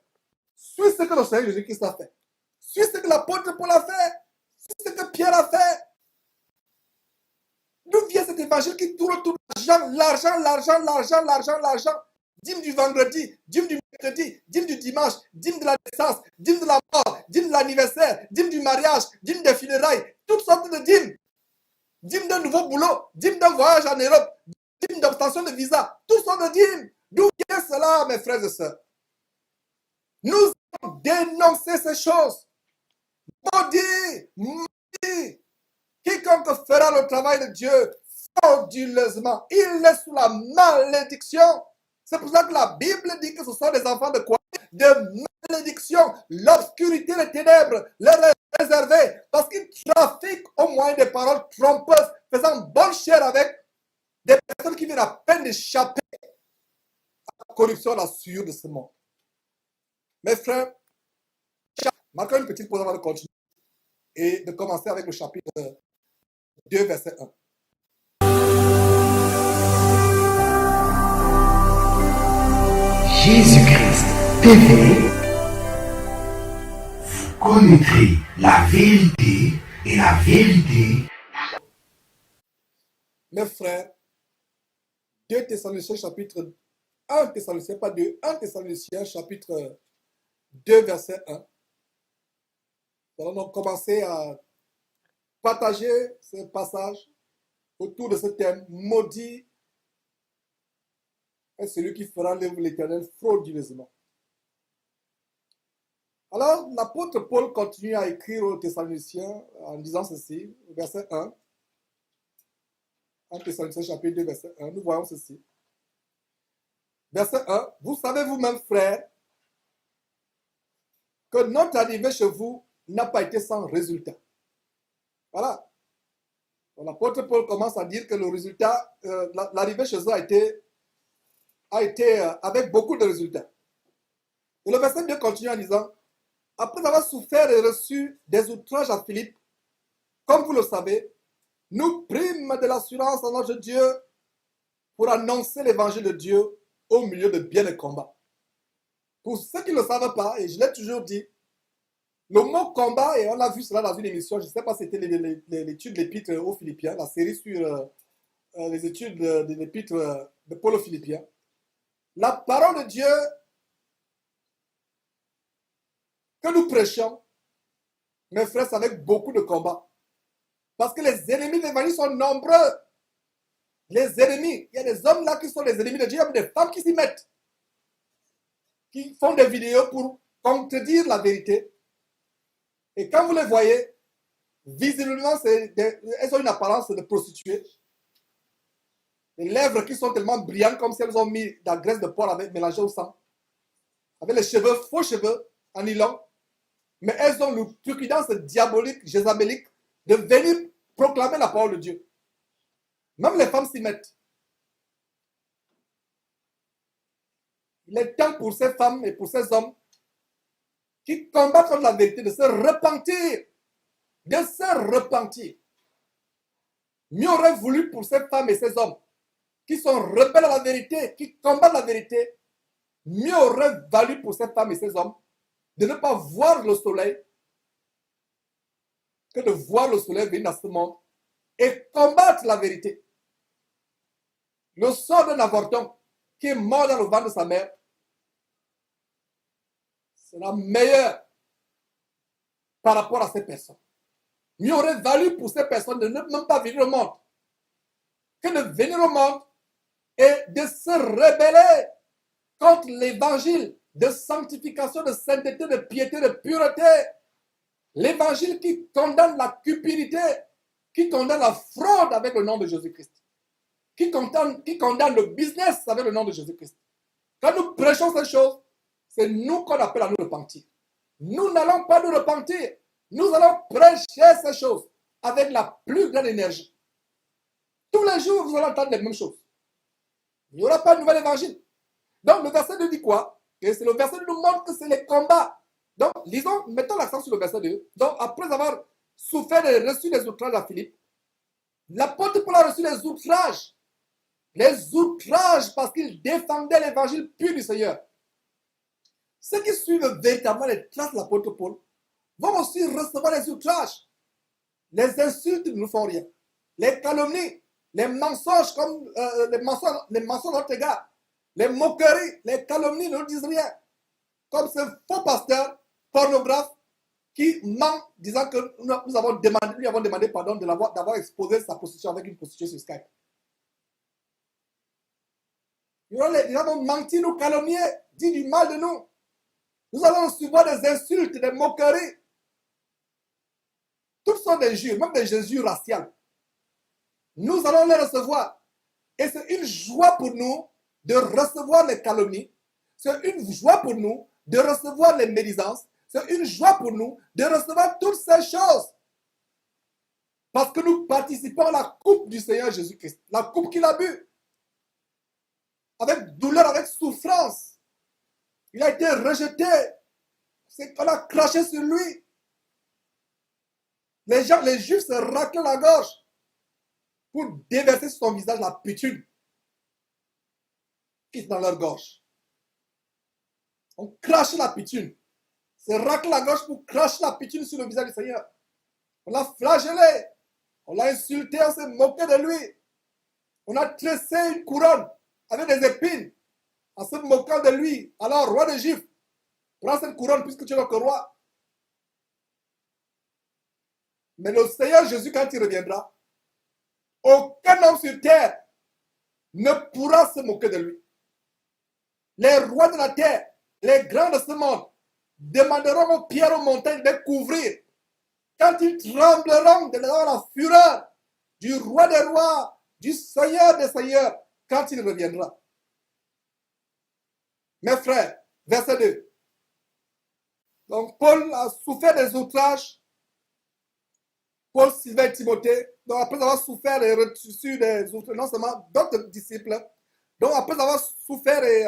Suis ce que le Seigneur Jésus-Christ a fait. Suis ce que l'apôtre Paul a fait. Suis ce que Pierre a fait. D'où vient cet évangile qui tourne autour de l'argent. Dîme du vendredi, dîme du mercredi, dîme du dimanche, dîme de la naissance, dîme de la mort, dîme de l'anniversaire, dîme du mariage, dîme des funérailles, toutes sortes de dîmes. Dîme d'un nouveau boulot, dîme d'un voyage en Europe, dîme d'obtention de visa, toutes sortes de dîmes. D'où vient cela, mes frères et sœurs? Nous avons dénoncé ces choses. Maudit, quiconque fera le travail de Dieu frauduleusement, il est sous la malédiction. C'est pour ça que la Bible dit que ce sont des enfants de quoi? De malédiction. L'obscurité, les ténèbres leur est réservée parce qu'ils trafiquent au moyen des paroles trompeuses, faisant bonne chère avec des personnes qui viennent à peine d'échapper à la corruption, à la souillure de ce monde. Mes frères, marquons une petite pause avant de continuer et de commencer avec le chapitre 2, verset 1. Jésus-Christ TV, vous connaîtrez la vérité et la vérité. Mes frères, 2 Thessaloniciens chapitre 1 Thessaloniciens, pas 2, 1 Thessaloniciens chapitre 2 verset 1. Nous allons donc commencer à partager ce passage autour de ce thème. Maudit est celui qui fera l'œuvre de l'Éternel frauduleusement. Alors, l'apôtre Paul continue à écrire aux Thessaloniciens en disant ceci, verset 1. 1 Thessaloniciens chapitre 2 verset 1, nous voyons ceci. Verset 1, vous savez vous-même, frères, que notre arrivée chez vous n'a pas été sans résultat. Voilà. L'apôtre Paul commence à dire que le résultat, l'arrivée chez eux a été avec beaucoup de résultats. Et le verset 2 continue en disant, après avoir souffert et reçu des outrages à Philippe, comme vous le savez, nous prîmes de l'assurance en notre Dieu pour annoncer l'évangile de Dieu au milieu de bien des combats. Pour ceux qui ne le savent pas, et je l'ai toujours dit, le mot combat, et on a vu cela dans une émission, je ne sais pas si c'était l'étude de l'épître aux Philippiens, la série sur les études de l'épître de Paul aux Philippiens. La parole de Dieu que nous prêchons, mes frères, c'est avec beaucoup de combats. Parce que les ennemis de l'évangile sont nombreux. Les ennemis, il y a des hommes là qui sont les ennemis de Dieu, il y a des femmes qui s'y mettent, qui font des vidéos pour contredire la vérité. Et quand vous les voyez, visiblement, elles ont une apparence de prostituées. Les lèvres qui sont tellement brillantes comme si elles ont mis de la graisse de porc mélangée au sang. Avec les cheveux, faux cheveux, en nylon. Mais elles ont l'outrecuidance diabolique, jézabélique, de venir proclamer la parole de Dieu. Même les femmes s'y mettent. Il est temps pour ces femmes et pour ces hommes qui combattent contre la vérité de se repentir. De se repentir. Mieux aurait voulu pour ces femmes et ces hommes qui sont rebelles à la vérité, qui combattent la vérité, mieux aurait valu pour ces femmes et ces hommes de ne pas voir le soleil que de voir le soleil venir dans ce monde et combattre la vérité. Le sort d'un avorton qui est mort dans le ventre de sa mère sera meilleur par rapport à ces personnes. Mieux aurait valu pour ces personnes de ne même pas venir au monde que de venir au monde et de se rebeller contre l'évangile de sanctification, de sainteté, de piété, de pureté. L'évangile qui condamne la cupidité, qui condamne la fraude avec le nom de Jésus-Christ, qui condamne le business avec le nom de Jésus-Christ. Quand nous prêchons ces choses, c'est nous qu'on appelle à nous repentir. Nous n'allons pas nous repentir. Nous allons prêcher ces choses avec la plus grande énergie. Tous les jours, vous allez entendre les mêmes choses. Il n'y aura pas de nouvel évangile. Donc, le verset 2 dit quoi? Et c'est le verset 2 nous montre que c'est les combats. Donc, lisons, mettons l'accent sur le verset 2. Donc, après avoir souffert et reçu les outrages à Philippe, l'apôtre Paul a reçu les outrages. Les outrages parce qu'il défendait l'évangile pur du Seigneur. Ceux qui suivent véritablement les traces de l'apôtre Paul vont aussi recevoir les outrages. Les insultes ne nous font rien. Les calomnies, les mensonges comme les mensonges à notre égard, les moqueries, les calomnies ne nous disent rien. Comme ce faux pasteur pornographe qui ment disant que lui avons demandé pardon d'avoir exposé sa prostitution avec une prostituée sur Skype. Ils avons menti, nous calomnier, dit du mal de nous. Nous allons recevoir des insultes, des moqueries. Toutes sortes d'injures, même des injures raciales. Nous allons les recevoir. Et c'est une joie pour nous de recevoir les calomnies. C'est une joie pour nous de recevoir les médisances. C'est une joie pour nous de recevoir toutes ces choses. Parce que nous participons à la coupe du Seigneur Jésus-Christ. La coupe qu'il a bu. Avec douleur, avec souffrance. Il a été rejeté. C'est qu'on a craché sur lui. Les Juifs se raclaient la gorge pour déverser sur son visage la pituite qui est dans leur gorge. On crache la pituite. Se racle la gorge pour cracher la pituite sur le visage du Seigneur. On l'a flagellé. On l'a insulté, on s'est moqué de lui. On a tressé une couronne avec des épines en se moquant de lui. Alors, roi des Juifs, prends cette couronne puisque tu es notre roi. Mais le Seigneur Jésus, quand il reviendra, aucun homme sur terre ne pourra se moquer de lui. Les rois de la terre, les grands de ce monde, demanderont aux pierres, aux montagnes de couvrir. Quand ils trembleront de la fureur du roi des rois, du Seigneur des seigneurs, quand il reviendra. Mes frères, verset 2. Donc, Paul a souffert des outrages. Paul, Sylvain et Timothée. Donc, après avoir souffert et reçu des outrages, non seulement d'autres disciples. Donc, après avoir souffert et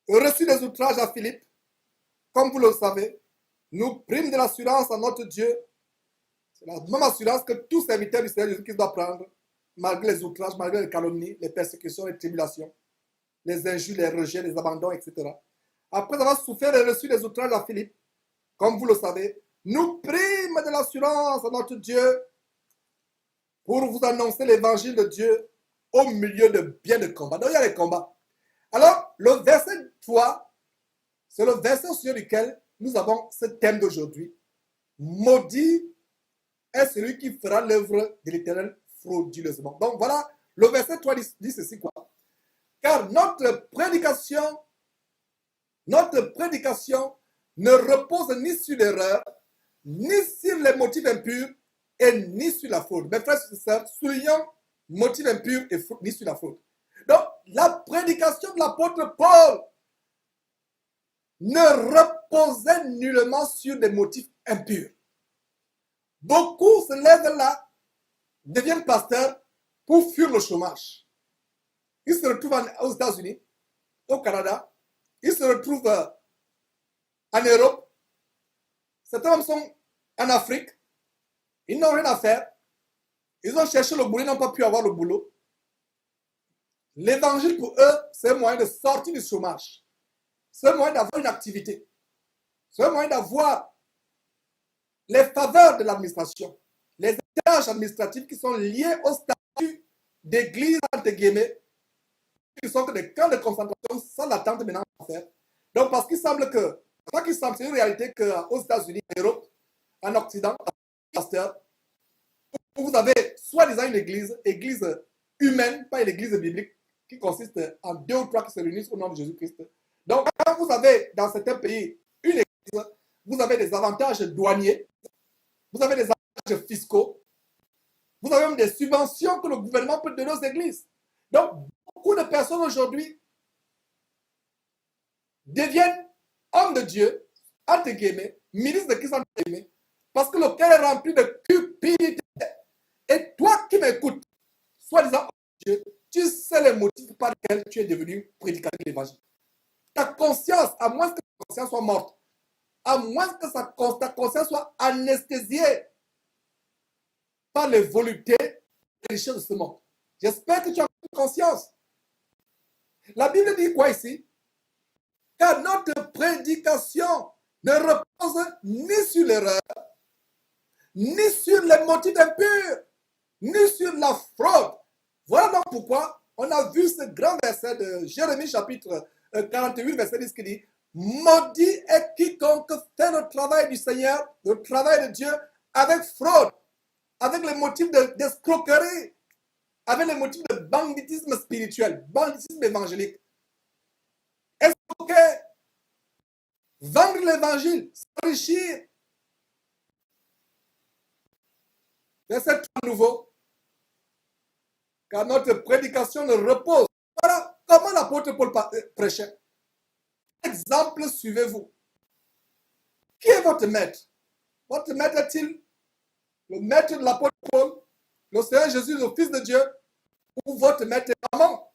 reçu des outrages à Philippe, comme vous le savez, nous prîmes de l'assurance à notre Dieu. C'est la même assurance que tout serviteur du Seigneur Jésus-Christ doit prendre, malgré les outrages, malgré les calomnies, les persécutions, les tribulations, les injures, les rejets, les abandons, etc. Après avoir souffert et reçu des outrages à Philippe, comme vous le savez, nous prîmes de l'assurance à notre Dieu pour vous annoncer l'évangile de Dieu au milieu de bien de combats. Donc il y a les combats. Alors, le verset 3, c'est le verset sur lequel nous avons ce thème d'aujourd'hui. Maudit est celui qui fera l'œuvre de l'Éternel frauduleusement. Donc voilà, le verset 3 dit ceci quoi. Car notre prédication ne repose ni sur l'erreur, ni sur les motifs impurs, et ni sur la fraude. Mes frères et sœurs, soulignons motifs impurs et ni sur la fraude. Donc, la prédication de l'apôtre Paul ne reposait nullement sur des motifs impurs. Beaucoup se lèvent là, deviennent pasteurs pour fuir le chômage. Ils se retrouvent aux États-Unis, au Canada, ils se retrouvent en Europe. Certains hommes sont en Afrique, ils n'ont rien à faire. Ils ont cherché le boulot, ils n'ont pas pu avoir le boulot. L'évangile pour eux, c'est un moyen de sortir du chômage. C'est un moyen d'avoir une activité. C'est un moyen d'avoir les faveurs de l'administration. Les tâches administratives qui sont liées au statut d'église, entre guillemets, qui sont que des camps de concentration sans l'attente maintenant à faire. Donc, parce qu'il semble que, c'est une réalité qu'aux États-Unis, en Europe, en Occident, pasteur, vous avez soi-disant une église humaine, pas une église biblique, qui consiste en 2 ou 3 qui se réunissent au nom de Jésus-Christ. Donc, quand vous avez dans certains pays une église, vous avez des avantages douaniers, vous avez des avantages fiscaux, Vous avez même des subventions que le gouvernement peut donner aux églises. Donc, beaucoup de personnes aujourd'hui deviennent hommes de Dieu, entre guillemets, ministres de Christ, entre guillemets, parce que le cœur est rempli de cupidité. Et toi qui m'écoutes, soi-disant Dieu, tu sais les motifs par lesquels tu es devenu prédicateur de l'évangile. Ta conscience, à moins que ta conscience soit morte, à moins que ta conscience soit anesthésiée par les voluptés et les richesses de ce monde. J'espère que tu as conscience. La Bible dit quoi ici? Car notre prédication ne repose ni sur l'erreur, ni sur les motifs impurs, ni sur la fraude. Voilà donc pourquoi on a vu ce grand verset de Jérémie chapitre 48, verset 10 qui dit « Maudit est quiconque fait le travail du Seigneur, le travail de Dieu, avec fraude, avec les motifs d'escroquerie, avec les motifs de banditisme spirituel, banditisme évangélique. Escroquer, vendre l'évangile, s'enrichir. » Verset 3 nouveau. Car notre prédication ne repose. Voilà comment l'apôtre Paul prêchait. Exemple, suivez-vous. Qui est votre maître? Votre maître est-il le maître de l'apôtre Paul, le Seigneur Jésus, le Fils de Dieu, ou votre maître est maman?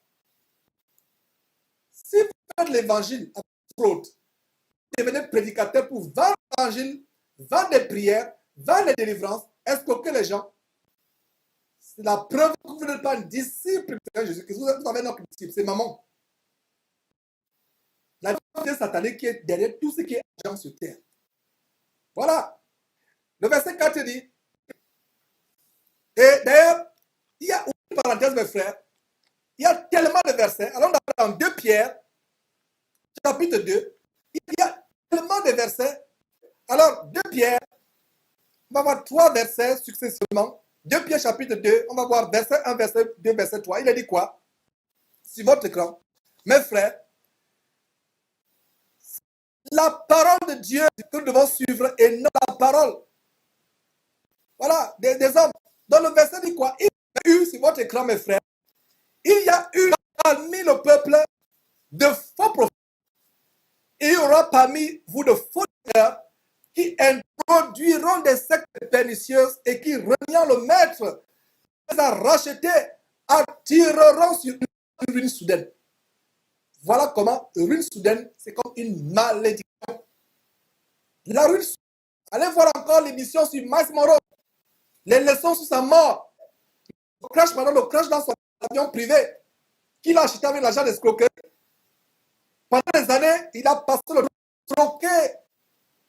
Si vous faites l'évangile avec fraude, vous devenez prédicateur pour vendre l'évangile, vendre des prières, vendre des délivrances, escroquer les gens. C'est la preuve que vous n'êtes pas un disciple du Seigneur Jésus-Christ. Vous avez un autre disciple, c'est maman. La divinité satanique qui est derrière tout ce qui est agent sur terre. Voilà. Le verset 4 dit, et d'ailleurs, il y a une parenthèse, mes frères, il y a tellement de versets. Alors, dans 2 Pierre, chapitre 2, il y a tellement de versets. Alors, 2 Pierre, on va voir 3 versets successivement. 2 Pierre chapitre 2, on va voir verset 1, verset 2, verset 3. Il a dit quoi? Sur votre écran. Mes frères, la parole de Dieu que nous devons suivre et non la parole. Voilà, des hommes. Dans le verset dit quoi? Il y a eu, sur votre écran, mes frères, il y a eu parmi le peuple de faux prophètes. Et il y aura parmi vous de faux docteurs qui introduiront des sectes pernicieuses et qui, reniant le maître, les a rachetés, attireront sur une ruine soudaine. Voilà comment une ruine soudaine, c'est comme une malédiction. La ruine soudaine. Allez voir encore l'émission sur Miles Monroe. Les leçons sur sa mort. Le crash dans son avion privé qu'il a acheté avec l'argent d'escroquerie. Pendant des années, il a passé le temps à troquer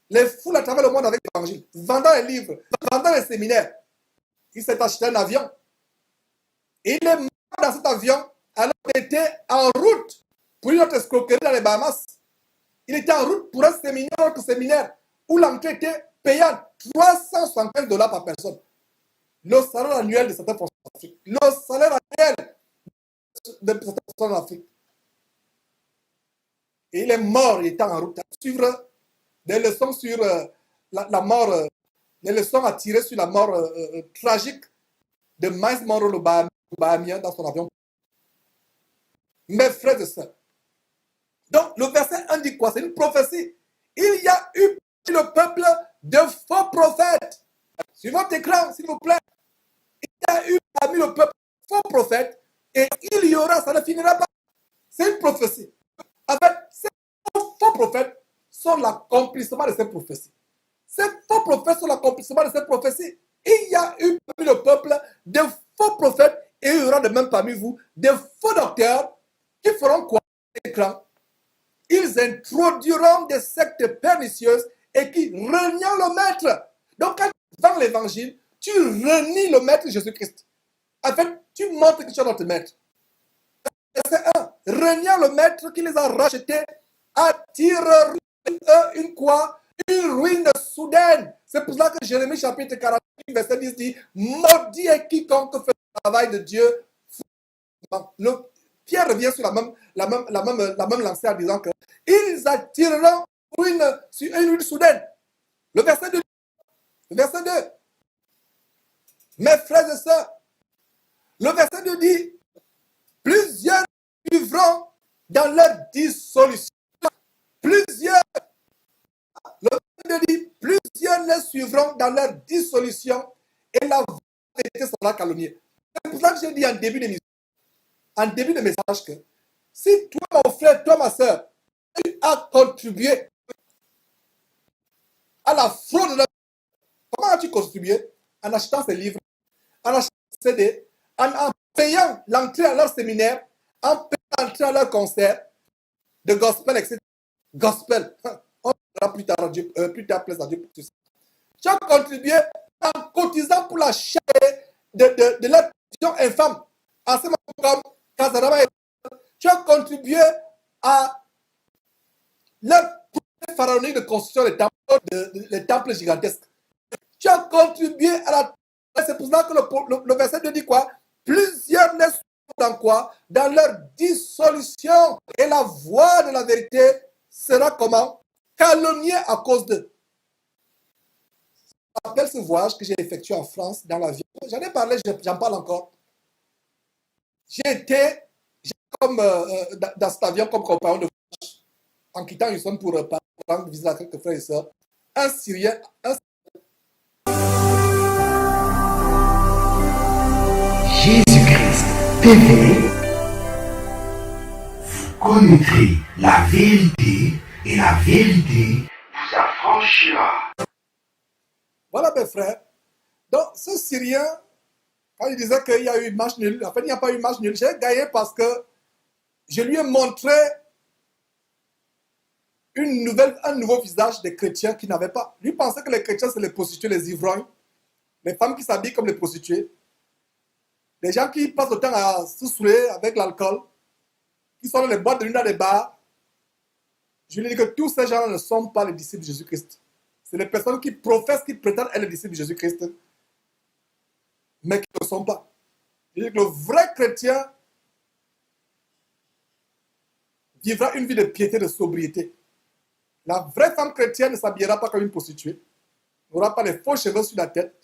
les foules à travers le monde avec l'évangile, vendant les livres, vendant les séminaires. Il s'est acheté un avion. Et il est mort dans cet avion alors qu'il était en route pour une autre escroquerie dans les Bahamas. Il était en route pour un autre séminaire, où l'entrée était payante, $375 par personne. Le salaire annuel de certaines personnes en Afrique. Le salaire annuel de certaines personnes en Afrique. Et il est mort, il était en route à suivre des leçons sur la mort, des leçons à tirer sur la mort tragique de Miles Monroe, le Bahamien, dans son avion. Mes frères et sœurs. Donc, le verset 1 dit quoi? C'est une prophétie. Il y a eu le peuple de faux prophètes. Sur votre écran, s'il vous plaît. Il y a eu parmi le peuple de faux prophètes et il y aura, ça ne finira pas. C'est une prophétie. En fait, ces faux prophètes sont l'accomplissement de ces prophéties. Ces faux prophètes sont l'accomplissement de ces prophéties. Il y a eu parmi le peuple de faux prophètes et il y aura de même parmi vous des faux docteurs qui feront quoi? Écran. Ils introduiront des sectes pernicieuses et qui renient le maître. Donc, quand tu vends l'évangile, tu renies le maître Jésus-Christ. En fait, tu montres que tu es notre maître. Verset 1. Reniant le maître qui les a rachetés, attireront une quoi? Une ruine soudaine. C'est pour cela que Jérémie chapitre 48, verset 10 dit, maudit est quiconque fait le travail de Dieu. Pierre revient sur la même lancée en disant que ils attireront sur une ruine soudaine. Le verset 2. Le verset 2. Mes frères et sœurs, le verset 2 dit, plusieurs suivront dans leur dissolution. Plusieurs, le verset 2 dit, plusieurs les suivront dans leur dissolution et la vérité sera calomniée. C'est pour ça que j'ai dit en début d'émission, en début de message, que si toi, mon frère, toi, ma soeur, tu as contribué à la fraude de la... Comment as-tu contribué? En achetant ces livres, en achetant ces CD, en payant l'entrée à leur séminaire, en payant l'entrée à leur concert de gospel, etc. Gospel. On verra plus tard, plus tard, plaise à Dieu pour tout ça. Tu as contribué en cotisant pour la chair de leur télévision infâme. En ce moment, comme Kazarama, tu as contribué à leur projet pharaonique de construction des temples gigantesques. Tu as contribué à la... C'est pour ça que le verset 2 dit quoi? Plusieurs ne sont dans quoi? Dans leur dissolution. Et la voix de la vérité sera comment? Calomniée à cause d'eux. Je me rappelle ce voyage que j'ai effectué en France dans l'avion. J'en ai parlé, j'en parle encore. J'ai été comme, dans cet avion comme compagnon de voyage, en quittant Houston pour rendre visite à quelques frères et sœurs. Un Syrien, Jésus-Christ TV, vous connaîtrez la vérité et la vérité vous affranchira. Voilà mes frères. Donc ce Syrien, quand il disait qu'il y a eu match nul, en fait il n'y a pas eu match nul, j'ai gagné parce que je lui ai montré un nouveau visage des chrétiens qui n'avaient pas. Lui pensait que les chrétiens c'est les prostituées, les ivrognes, les femmes qui s'habillent comme les prostituées, les gens qui passent le temps à se saouler avec l'alcool, qui sont dans les boîtes de nuit, dans les bars. Je lui ai dit que tous ces gens ne sont pas les disciples de Jésus-Christ. C'est les personnes qui professent, qui prétendent être les disciples de Jésus-Christ, mais qui ne le sont pas. Je dis que le vrai chrétien vivra une vie de piété, de sobriété. La vraie femme chrétienne ne s'habillera pas comme une prostituée, n'aura pas les faux cheveux sur la tête.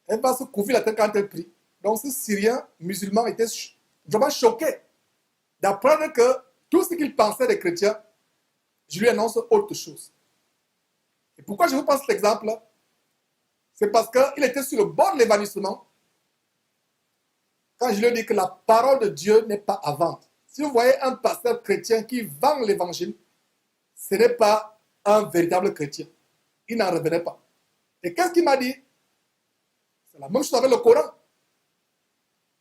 Elle va se couvrir la tête quand elle prie. Donc ce Syrien musulman était vraiment choqué d'apprendre que tout ce qu'il pensait des chrétiens, je lui annonce autre chose. Et pourquoi je vous passe cet exemple? C'est parce qu'il était sur le bord de l'évanouissement quand je lui ai dit que la parole de Dieu n'est pas à vendre. Si vous voyez un pasteur chrétien qui vend l'évangile, ce n'est pas un véritable chrétien. Il n'en revenait pas. Et qu'est-ce qu'il m'a dit? C'est la même chose avec le Coran.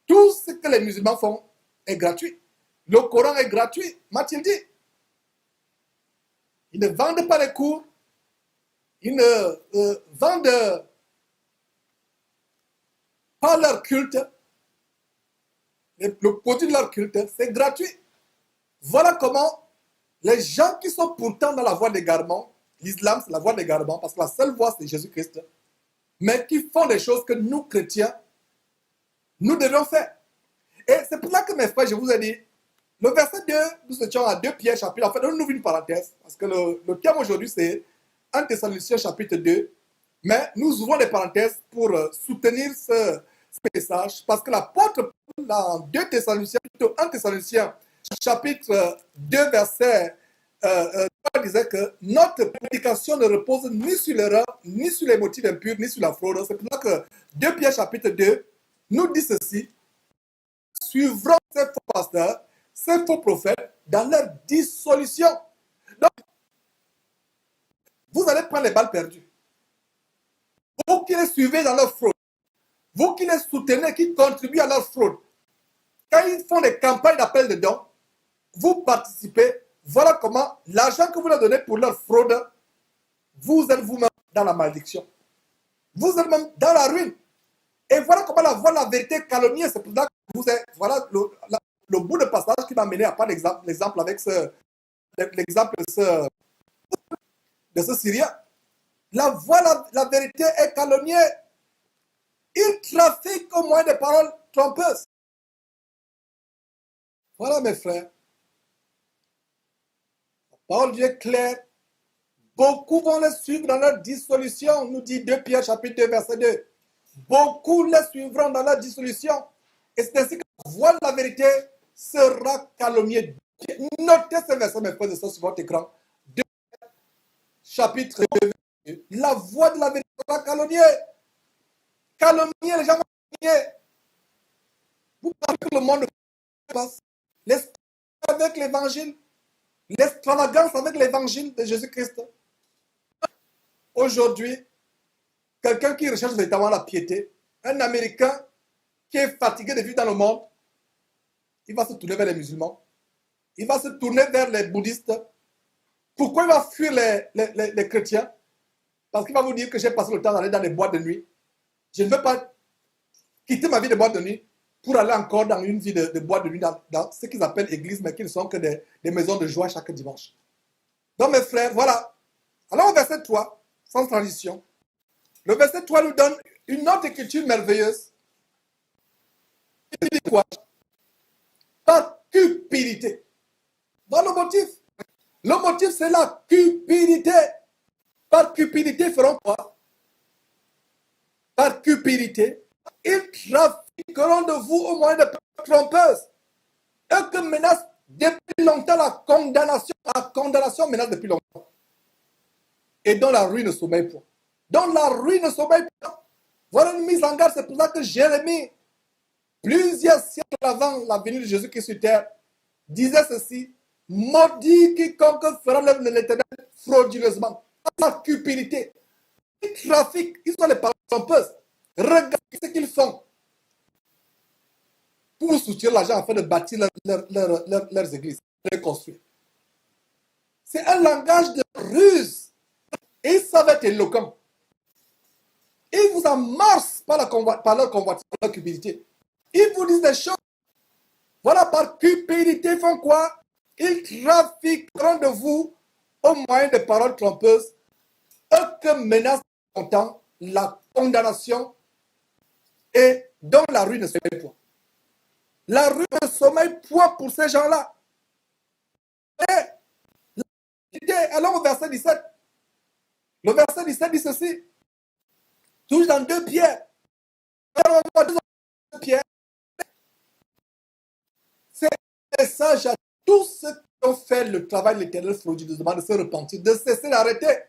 Tout ce que les musulmans font est gratuit. Le Coran est gratuit, m'a-t-il dit. Ils ne vendent pas les cours. Ils ne vendent pas leur culte. Le produit de leur culte, c'est gratuit. Voilà comment les gens qui sont pourtant dans la voie d'égarement, l'islam c'est la voie d'égarement, parce que la seule voie c'est Jésus-Christ, mais qui font des choses que nous, chrétiens, nous devons faire. Et c'est pour ça que mes frères, je vous ai dit, le verset 2, nous étions à 2 Pierre chapitre, en fait, on ouvre une parenthèse, parce que le thème aujourd'hui c'est 1 Thessaloniciens chapitre 2, mais nous ouvrons des parenthèses pour soutenir ce message, parce que l'apôtre dans 2 Thessaloniciens, plutôt 1 Thessaloniciens chapitre 2 verset 3 disait que notre prédication ne repose ni sur l'erreur, ni sur les motifs impurs, ni sur la fraude. C'est pour ça que 2 Pierre chapitre 2 nous dit ceci: suivront ces faux pasteurs, ces faux prophètes dans leur dissolution. Donc, vous allez prendre les balles perdues. Vous qui les suivez dans leur fraude, vous qui les soutenez, qui contribuent à leur fraude, quand ils font des campagnes d'appel de dons, vous participez. Voilà comment l'argent que vous leur donnez pour leur fraude, vous êtes vous-même dans la malédiction. Vous êtes même dans la ruine. Et voilà comment la voie de la vérité calomnie. C'est pour ça que vous êtes, voilà le bout de passage qui m'a mené à prendre l'exemple avec l'exemple de ce Syrien. La voie de la vérité est calomniée. Il trafique au moins des paroles trompeuses. Voilà mes frères. La parole de Dieu est claire. Beaucoup vont les suivre dans leur dissolution, nous dit 2 Pierre chapitre 2 verset 2. beaucoup les suivront dans la dissolution. Et c'est ainsi que la voix de la vérité sera calomniée. Notez ce verset, mes frères et sœurs, sur votre écran. Chapitre 2. La voix de la vérité sera calomniée. Calomnier, les gens vont calomnier. Vous parlez que le monde passe. Avec l'évangile, l'extravagance avec l'évangile de Jésus-Christ. Aujourd'hui, quelqu'un qui recherche véritablement la piété, un Américain qui est fatigué de vivre dans le monde, il va se tourner vers les musulmans, il va se tourner vers les bouddhistes. Pourquoi il va fuir les chrétiens? Parce qu'il va vous dire que j'ai passé le temps d'aller dans les boîtes de nuit. Je ne veux pas quitter ma vie de boîte de nuit pour aller encore dans une vie de boîte de nuit, dans ce qu'ils appellent église, mais qui ne sont que des maisons de joie chaque dimanche. Donc mes frères, voilà. Alors au verset 3, sans transition, le verset 3 nous donne une autre écriture merveilleuse. Il dit quoi? Par cupidité. Dans le motif c'est la cupidité. Par cupidité feront quoi? Par cupidité, ils trafiqueront de vous au moyen de trompeuses. Eux que menace depuis longtemps la condamnation. La condamnation menace depuis longtemps. Et dont la ruine ne sommeille point. Dont la ruine ne sommeille point. Voilà une mise en garde. C'est pour ça que Jérémie, plusieurs siècles avant la venue de Jésus-Christ sur terre, disait ceci: maudit quiconque fera l'œuvre de l'Éternel frauduleusement. Par cupidité. Ils trafiquent, ils sont les trompeuses. Regardez ce qu'ils font pour soutirer l'argent afin de bâtir leurs églises, les construire. C'est un langage de ruse. Et ils savent être éloquents. Ils vous amorcent par leur convoitise, par leur cupidité. Ils vous disent des choses. Voilà, par cupidité, ils font quoi? Ils trafiqueront de vous au moyen de paroles trompeuses, eux que menace longtemps la condamnation et dont la ruine ne sommeille point. La ruine ne sommeille point pour ces gens-là. Et allons au verset 17. Le verset 17 dit ceci. Toujours dans 2 Pierre. C'est un message à tous ceux qui ont fait le travail de l'Éternel frauduleusement de se repentir, de cesser d'arrêter.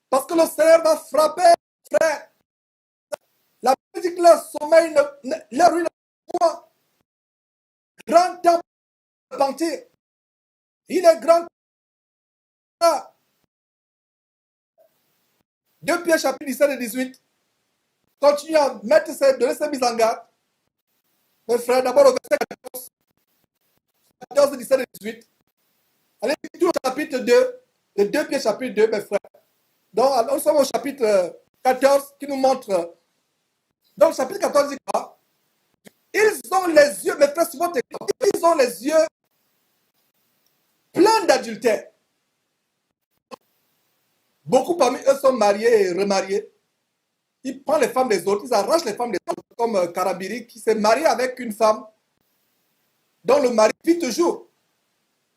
Parce que le Seigneur va frapper, frère. La Bible dit que leur sommeil, leur ruine ne point. Grand temps de repentir. Il est grand temps. 2 Pierre chapitre 17 et 18. Continuez à donner ces mises en garde. Mes frères, d'abord au verset 14, 17 et 18. Allez tout au chapitre 2, le 2 Pierre chapitre 2, mes frères. Donc, nous sommes au chapitre 14 qui nous montre. Donc, le chapitre 14 dit quoi? Ils ont les yeux, mes frères, souvent, ils ont les yeux pleins d'adultère. Beaucoup parmi eux sont mariés et remariés. Ils prennent les femmes des autres, ils arrachent les femmes des autres, comme Karabiri qui s'est marié avec une femme dont le mari vit toujours.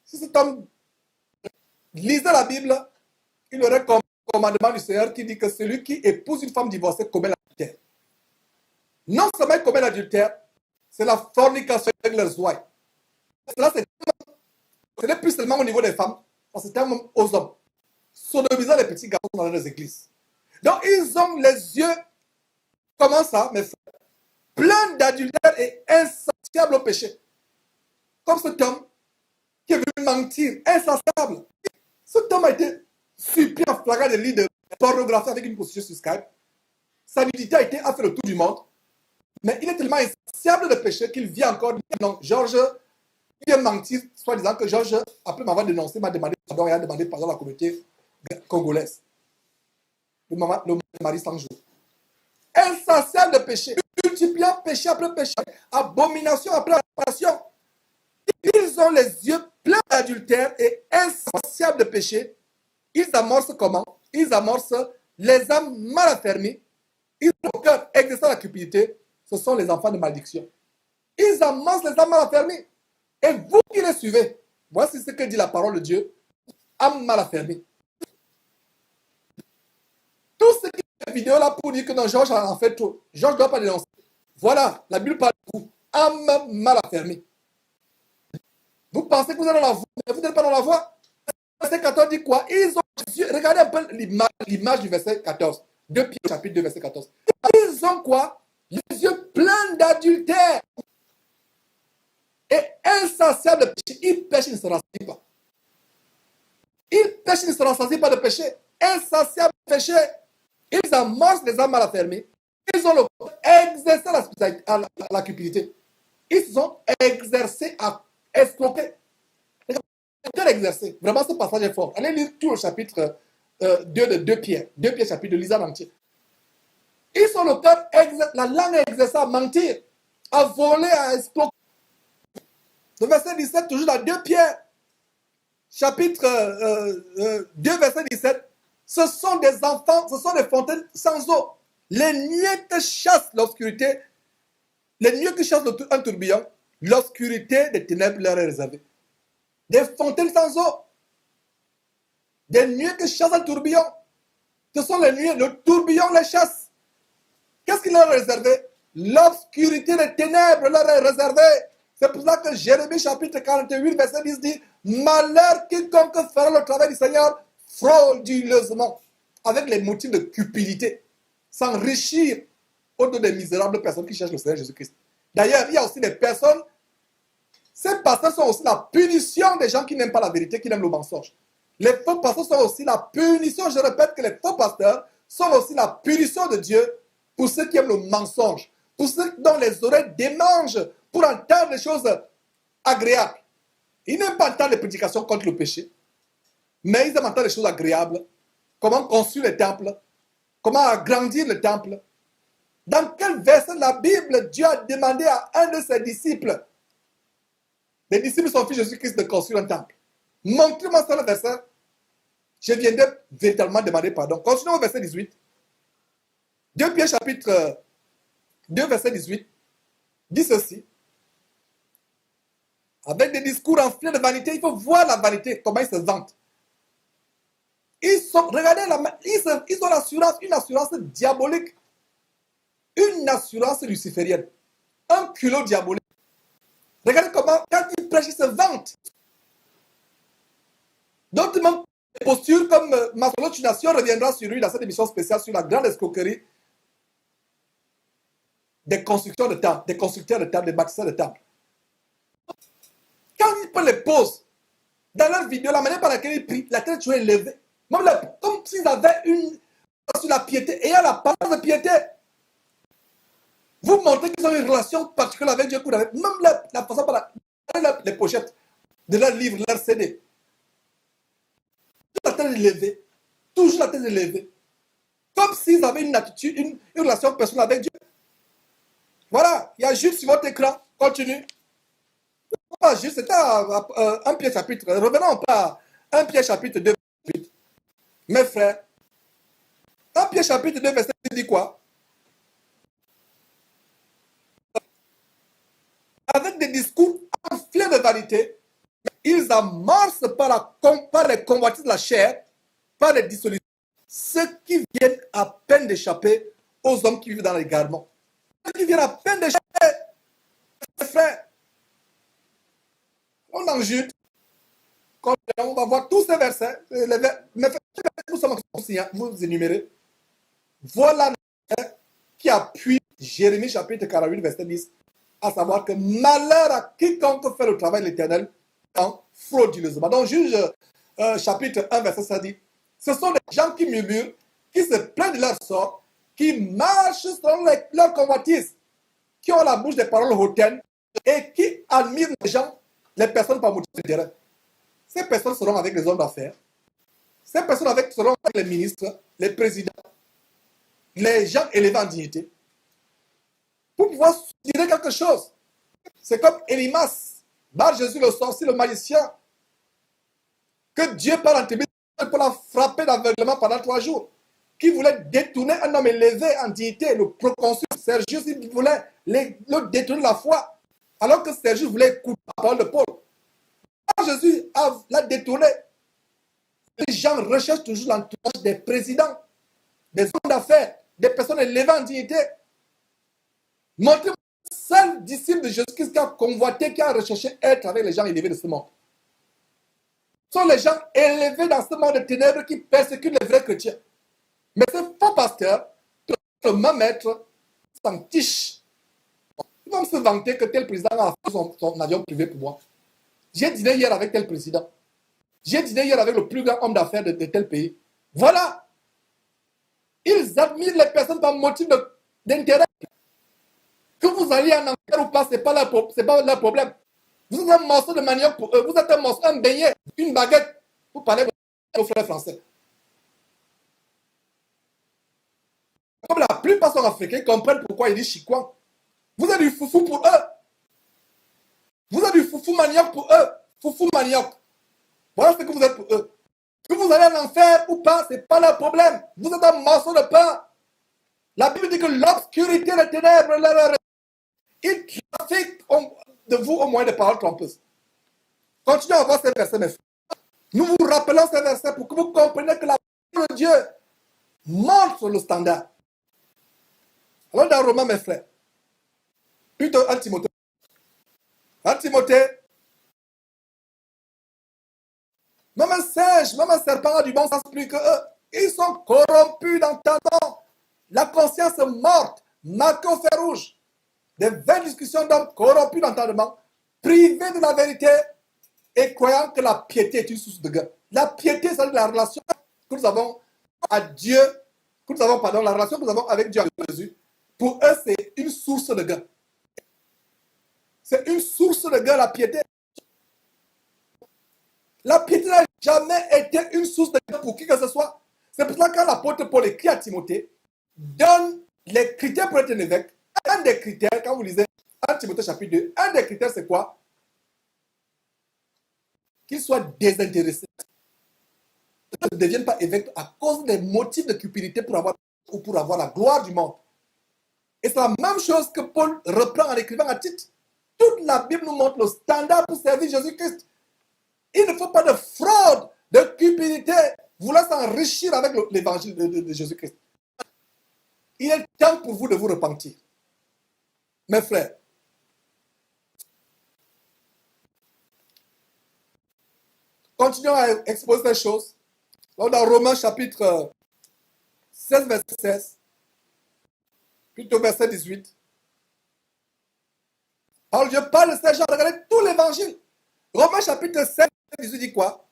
Si cet homme lisait la Bible, il aurait comme commandement du Seigneur qui dit que celui qui épouse une femme divorcée commet l'adultère. Non seulement il commet l'adultère, c'est la fornication avec leurs ouailles. Cela, ce n'est plus seulement au niveau des femmes, parce que c'est même aux hommes. Sodomisant les petits garçons dans les églises. Donc, ils ont les yeux, comment ça, mes frères, pleins d'adultère et insatiables au péché. Comme cet homme qui est venu mentir, insatiable. Cet homme a été supplié en flagrant délit de pornographie avec une prostituée sur Skype. Sa nudité a fait le tour du monde. Mais il est tellement insatiable de péché qu'il vient encore dire non, Georges, il vient mentir, soit disant que Georges, après m'avoir dénoncé, m'a demandé pardon et a demandé pardon à la communauté congolaise. Le mari 100 jours. Insatiable de péché, multipliant péché après péché, abomination après abomination. Ils ont les yeux pleins d'adultère et insatiables de péché. Ils amorcent comment? Ils amorcent les âmes mal affermies. Ils ont le cœur exerçant la cupidité. Ce sont les enfants de malédiction. Ils amorcent les âmes mal affermies. Et vous qui les suivez, voici ce que dit la parole de Dieu. Âmes mal affermies. Tout ce qui cette vidéo-là pour dire que non, Georges en fait trop. Georges ne doit pas dénoncer. Voilà, la Bible parle de vous. Âme mal affermie. Vous pensez que vous êtes dans la voie, mais vous n'êtes pas dans la voie. Verset 14 dit quoi? Regardez un peu l'image du verset 14. 2 Pierre, chapitre 2, verset 14. Ils ont quoi? Les yeux pleins d'adultère et insatiables de péché. Ils pêchent, ils ne se rassasient pas. Ils pêchent, ils ne se rassasient pas de péché. Insatiables de péché. Ils amorcent les âmes mal affermées. Ils ont le corps exercé la cupidité. Ils se sont exercés à escroquer. Exercé. Vraiment, ce passage est fort. Allez lire tout le chapitre 2 de 2 Pierre. 2 Pierre, chapitre de Lisa en entier. Ils sont le cœur, la langue exercée à mentir, à voler, à escroquer. Le verset 17, toujours dans 2 Pierre, chapitre 2, verset 17. Ce sont des enfants, ce sont des fontaines sans eau. Les niais que chassent l'obscurité, les niais que chassent un tourbillon, l'obscurité des ténèbres leur est réservée. Des fontaines sans eau. Des nuées que chasse un tourbillon. Ce sont les nuées, le tourbillon les chasse. Qu'est-ce qu'il leur est réservé? L'obscurité des ténèbres leur est réservée. C'est pour ça que Jérémie chapitre 48, verset 10 dit: malheur quiconque fera le travail du Seigneur frauduleusement, avec les motifs de cupidité, s'enrichir au-delà des misérables personnes qui cherchent le Seigneur Jésus-Christ. D'ailleurs, il y a aussi des personnes. Ces pasteurs sont aussi la punition des gens qui n'aiment pas la vérité, qui aiment le mensonge. Les faux pasteurs sont aussi la punition, je répète que les faux pasteurs sont aussi la punition de Dieu pour ceux qui aiment le mensonge, pour ceux dont les oreilles démangent pour entendre des choses agréables. Ils n'aiment pas entendre les prédications contre le péché, mais ils aiment entendre des choses agréables. Comment construire le temple, comment agrandir le temple. Dans quel verset de la Bible Dieu a demandé à un de ses disciples, les disciples sont fils de Jésus-Christ, de construire un temple? Montrez-moi ça le verset. Je viendrai véritablement demander pardon. Continuons au verset 18. 2 Pierre chapitre 2, verset 18, dit ceci. Avec des discours enflés de vanité, il faut voir la vanité, comment ils se vantent. Regardez, ils ont l'assurance, une assurance diabolique, une assurance luciférienne, un culot diabolique. Regardez comment, quand ils prêchent, ils se vantent. D'autres même postures comme Masolo Tunation reviendra sur lui dans cette émission spéciale sur la grande escroquerie des constructeurs de temples, des bâtisseurs de temples. Quand ils les posent dans leur vidéo, la manière par laquelle ils prient, la tête est toujours élevée. Même comme s'ils avaient sur la piété, ayant la parole de piété. Vous montrez qu'ils ont une relation particulière avec Dieu, même la façon par les pochettes de leurs livres, leurs CD. La tête élevée, toujours la tête élevée. Comme s'ils avaient une attitude, une relation personnelle avec Dieu. Voilà, il y a juste sur votre écran, continue. Pas juste, c'était un Pierre chapitre, revenons pas à 1 Pierre chapitre 2, verset 8. Mes frères, 1 Pierre chapitre 2, verset 8 dit quoi? Avec des discours enflés de vanité, ils amorcent par les convoitises de la chair, par les dissolutions, ceux qui viennent à peine d'échapper aux hommes qui vivent dans l'égarement. Ceux qui viennent à peine d'échapper, mes frères, on en jute. On va voir tous ces versets. Mais vous énumérez. Voilà qui appuie Jérémie chapitre 48, verset 10, à savoir que malheur à quiconque fait le travail de l'Éternel frauduleusement. Donc, Juge chapitre 1, verset 7 dit, ce sont des gens qui murmurent, qui se plaignent de leur sort, qui marchent selon leur convoitise, qui ont la bouche des paroles hautaines et qui admirent les gens, les personnes par motif d'intérêt. Ces personnes seront avec les hommes d'affaires. Ces personnes seront avec les ministres, les présidents, les gens élevés en dignité. Pour pouvoir dire quelque chose. C'est comme Elimas, Bar Jésus le sorcier, le magicien, que Dieu parle en Tébé pour la frapper d'aveuglement pendant 3 jours. Qui voulait détourner un homme élevé en dignité, le proconsul Sergius, il voulait le détourner de la foi. Alors que Sergius voulait écouter la parole de Paul. Jésus l'a détourné. Les gens recherchent toujours l'entourage des présidents, des hommes d'affaires, des personnes élevées en dignité. Montrez-moi le seul disciple de Jésus-Christ qui a convoité, qui a recherché être avec les gens élevés de ce monde. Ce sont les gens élevés dans ce monde de ténèbres qui persécutent les vrais chrétiens. Mais ce faux pasteur, le même maître, s'en fiche. Ils vont se vanter que tel président a fait son avion privé pour moi. J'ai dîné hier avec tel président. J'ai dîné hier avec le plus grand homme d'affaires de tel pays. Voilà. Ils admirent les personnes par motif d'intérêt. Que vous alliez en enfer ou pas, ce n'est pas leur problème. Vous êtes un morceau de manioc pour eux. Vous êtes un morceau, un beignet, une baguette. Vous parlez aux frères français. Comme la plupart sont africains, ils comprennent pourquoi ils disent chikwan. Vous êtes du foufou pour eux. Vous êtes du foufou manioc pour eux. Foufou manioc. Voilà ce que vous êtes pour eux. Que vous allez en enfer ou pas, ce n'est pas leur problème. Vous êtes un morceau de pain. La Bible dit que l'obscurité, les ténèbres, ils trafiquent de vous au moyen de paroles trompeuses. Continuez à voir ces versets, mes frères. Nous vous rappelons ces versets pour que vous compreniez que la parole de Dieu montre le standard. Alors dans Romains, mes frères, plutôt 1 Timothée. 1 Timothée, même un singe, même un serpent a du bon sens plus que eux. Ils sont corrompus d'entendement. La conscience morte, marquée au fer rouge. Des vaines discussions d'hommes corrompus d'entendement, privés de la vérité et croyant que la piété est une source de gain. La piété, c'est la relation que nous avons à Dieu, que nous avons, la relation que nous avons avec Dieu en Jésus. Pour eux, c'est une source de gain. C'est une source de gain, la piété. La piété n'a jamais été une source de gain pour qui que ce soit. C'est pour ça que quand l'apôtre Paul écrit à Timothée, donne les critères pour être un évêque. Un des critères, quand vous lisez 1 Timothée chapitre 2, un des critères, c'est quoi? Qu'il soit désintéressé. Ne devienne pas évêque à cause des motifs de cupidité pour avoir la gloire du monde. Et c'est la même chose que Paul reprend en écrivant à Tite. Toute la Bible nous montre le standard pour servir Jésus-Christ. Il ne faut pas de fraude, de cupidité, vouloir s'enrichir avec l'évangile de Jésus-Christ. Il est temps pour vous de vous repentir. Mes frères, continuons à exposer ces choses. Dans Romains chapitre 16, verset 16, plutôt verset 18, alors Dieu parle de ces gens, regardez tout l'évangile. Romains chapitre 16, verset 18 dit quoi?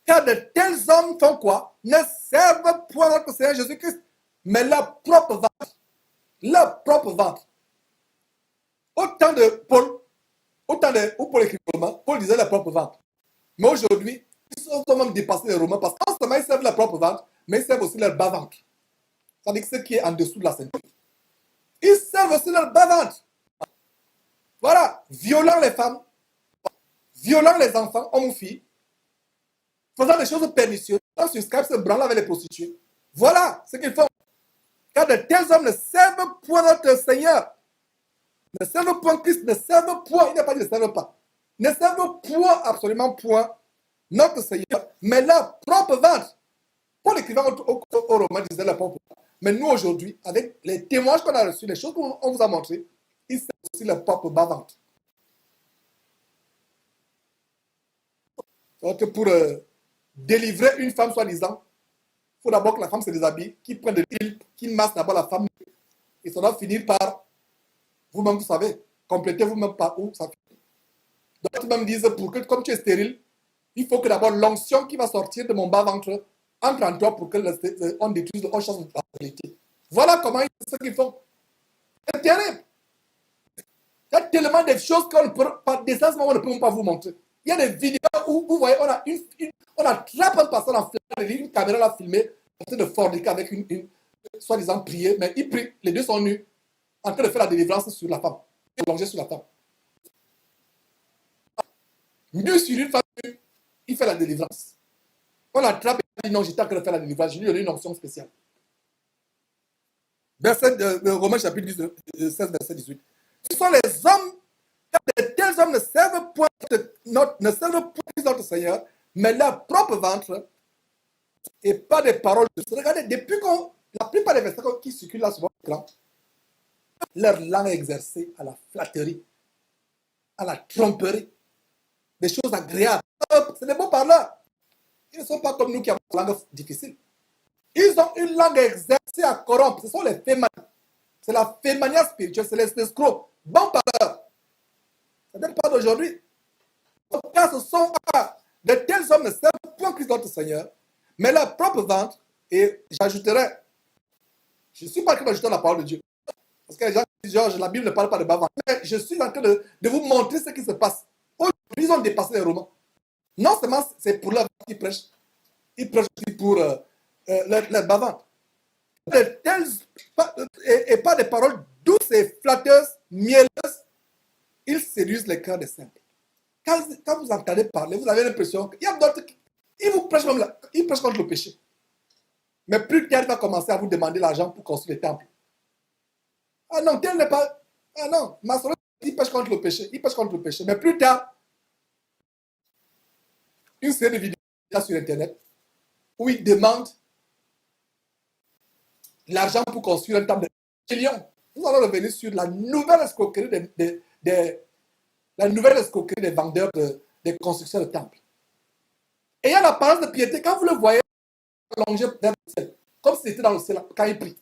Car de tels hommes font quoi? Ne servent point notre Seigneur Jésus-Christ, mais leur propre ventre. Leur propre ventre. Autant de Paul, où Paul écrit Romains, Paul disait leur propre ventre. Mais aujourd'hui, ils sont même dépassés les Romains parce qu'en ce moment, ils servent leur propre ventre, mais ils servent aussi leur bas-ventre. C'est-à-dire ce qui est en dessous de la ceinture. Ils servent aussi leur bas-ventre. Voilà, violant les femmes, violant les enfants, hommes ou filles, faisant des choses pernicieuses, sur Skype, se branlant avec les prostituées. Voilà ce qu'ils font. Car de tels hommes ne servent point notre Seigneur. Ne servent point Christ, ne servent point, il n'a pas dit ne servent pas. Ne servent point, absolument point, notre Seigneur, mais leur propre ventre. Paul écrivant au Romains disait leur propre ventre. Mais nous aujourd'hui, avec les témoignages qu'on a reçus, les choses qu'on vous a montrées, ils servent aussi leur propre bas-ventre. Donc pour délivrer une femme soi-disant, il faut d'abord que la femme se déshabille, qu'il prenne de l'huile, qu'il masse d'abord la femme, et ça doit finir par, vous-même vous savez, compléter vous-même par où ça finit. D'autres même disent, pour que, comme tu es stérile, il faut que d'abord l'onction qui va sortir de mon bas-ventre entre en toi pour que on détruise, on change la réalité. Voilà comment ce qu'ils font. C'est terrible. Il y a tellement de choses qu'on ne peut pas, des sentiments on ne peut même pas vous montrer. Il y a des vidéos où vous voyez, on attrape un passant en flamme, une caméra l'a filmé, en train de forniquer avec une soi-disant prier, mais il prie, les deux sont nus, en train de faire la délivrance sur la femme, plonger sur la femme. Nu sur une femme, il fait la délivrance. On l'attrape et il dit non, j'étais en train de faire la délivrance, je lui ai donné une onction spéciale. Verset de Romains chapitre 16, verset 18. Ce sont les hommes, de tels hommes ne servent point notre Seigneur, mais leur propre ventre et pas des paroles. Regardez, depuis qu'on la plupart des versets qui circulent là sur votre écran, leur langue est exercée à la flatterie, à la tromperie, des choses agréables. C'est des bons parleurs. Ils ne sont pas comme nous qui avons une langue difficile. Ils ont une langue exercée à corrompre. Ce sont les fémaniens. C'est la fémania spirituelle, c'est les escrocs. Bon parleurs. Ça ne date pas d'aujourd'hui. Car ce sont de tels hommes ne servent point Christ notre Seigneur, mais leur propre ventre. Et j'ajouterai, je ne suis pas en train d'ajouter la parole de Dieu. Parce que les gens disent, Georges, la Bible ne parle pas de bas-ventre. Mais je suis en train de vous montrer ce qui se passe. Aujourd'hui, ils ont dépassé les Romains. Non seulement c'est pour leur ventre qu'ils prêchent, ils prêchent aussi pour leur bas-ventre. Et pas des paroles douces et flatteuses, mielleuses, ils séduisent les cœurs des simples. Quand vous entendez parler, vous avez l'impression qu'il y a d'autres qui vous prêchent comme là, ils prêchent contre le péché. Mais plus tard, il va commencer à vous demander l'argent pour construire les temples. Ah non, tel n'est pas. Ah non, Masoro, il prêche contre le péché. Il prêche contre le péché. Mais plus tard, une série de vidéos sur Internet où il demande l'argent pour construire un temple de millions. Nous allons revenir sur la nouvelle escroquerie des vendeurs des constructions de temples. Et il y a l'apparence de piété. Quand vous le voyez allongé vers le ciel, comme si c'était dans le ciel quand il prie.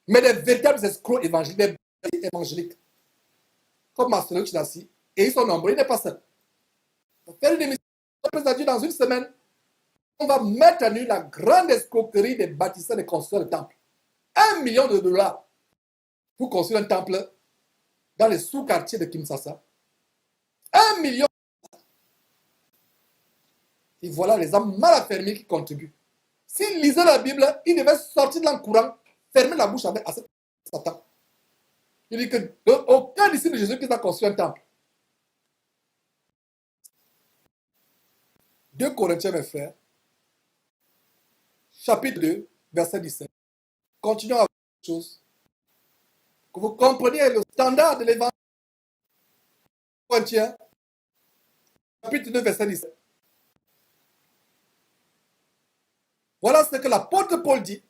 Mais des véritables escrocs évangéliques, des évangéliques, comme Marcelo Chinassi, et ils sont nombreux, il n'est pas seul. On va faire une émission dans une semaine. On va mettre à nu la grande escroquerie des bâtisseurs, des constructeurs de temples. $1 million pour construire un temple dans les sous-quartiers de Kinshasa. 1 million. Et voilà les hommes mal affermis qui contribuent. S'ils lisaient la Bible, ils devaient sortir de l'an courant, fermer la bouche à Satan. Il dit que aucun disciple de Jésus qui a construit un temple. 2 Corinthiens, mes frères, chapitre 2, verset 17. Continuons à voir les choses. Que vous compreniez le standard de l'évangile. Corinthiens, chapitre 2, verset 17. Voilà ce que l'apôtre Paul dit.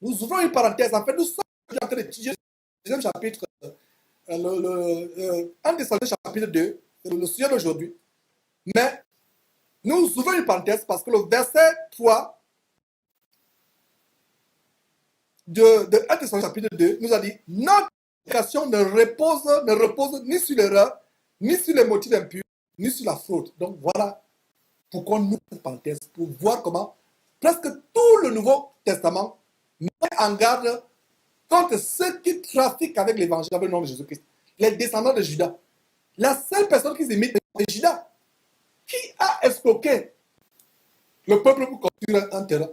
Nous ouvrons une parenthèse. En fait, nous sommes en train d'étudier le deuxième chapitre, 1 Thessaloniciens chapitre 2, c'est le sujet d'aujourd'hui. Mais nous ouvrons une parenthèse parce que le verset 3 de 1 Thessaloniciens chapitre 2 nous a dit notre création ne repose ni sur l'erreur, ni sur les motifs impurs, ni sur la faute. Donc voilà pourquoi nous ouvrons cette parenthèse, pour voir comment presque tout le Nouveau Testament met en garde contre ceux qui trafiquent avec l'évangile, avec le nom de Jésus-Christ. Les descendants de Judas. La seule personne qui s'imite, c'est Judas. Qui a escroqué le peuple pour construire un terrain?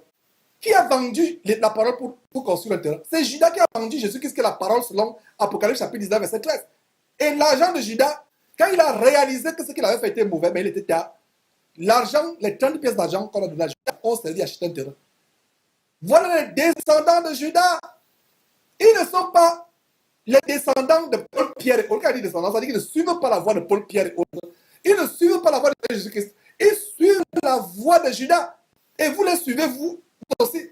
Qui a vendu la parole pour construire un terrain? C'est Judas qui a vendu Jésus-Christ, qui est la parole selon Apocalypse chapitre 19, verset 13. Et l'argent de Judas, quand il a réalisé que ce qu'il avait fait était mauvais, mais il était tard, l'argent, les 30 pièces d'argent qu'on a donné à Judas ont servi à acheter un terrain. Voilà les descendants de Judas. Ils ne sont pas les descendants de Paul, Pierre et autres. Quand il dit descendants, ça veut dire qu'ils ne suivent pas la voie de Paul, Pierre et autres. Ils ne suivent pas la voie de Jésus-Christ. Ils suivent la voie de Judas. Et vous les suivez, vous aussi.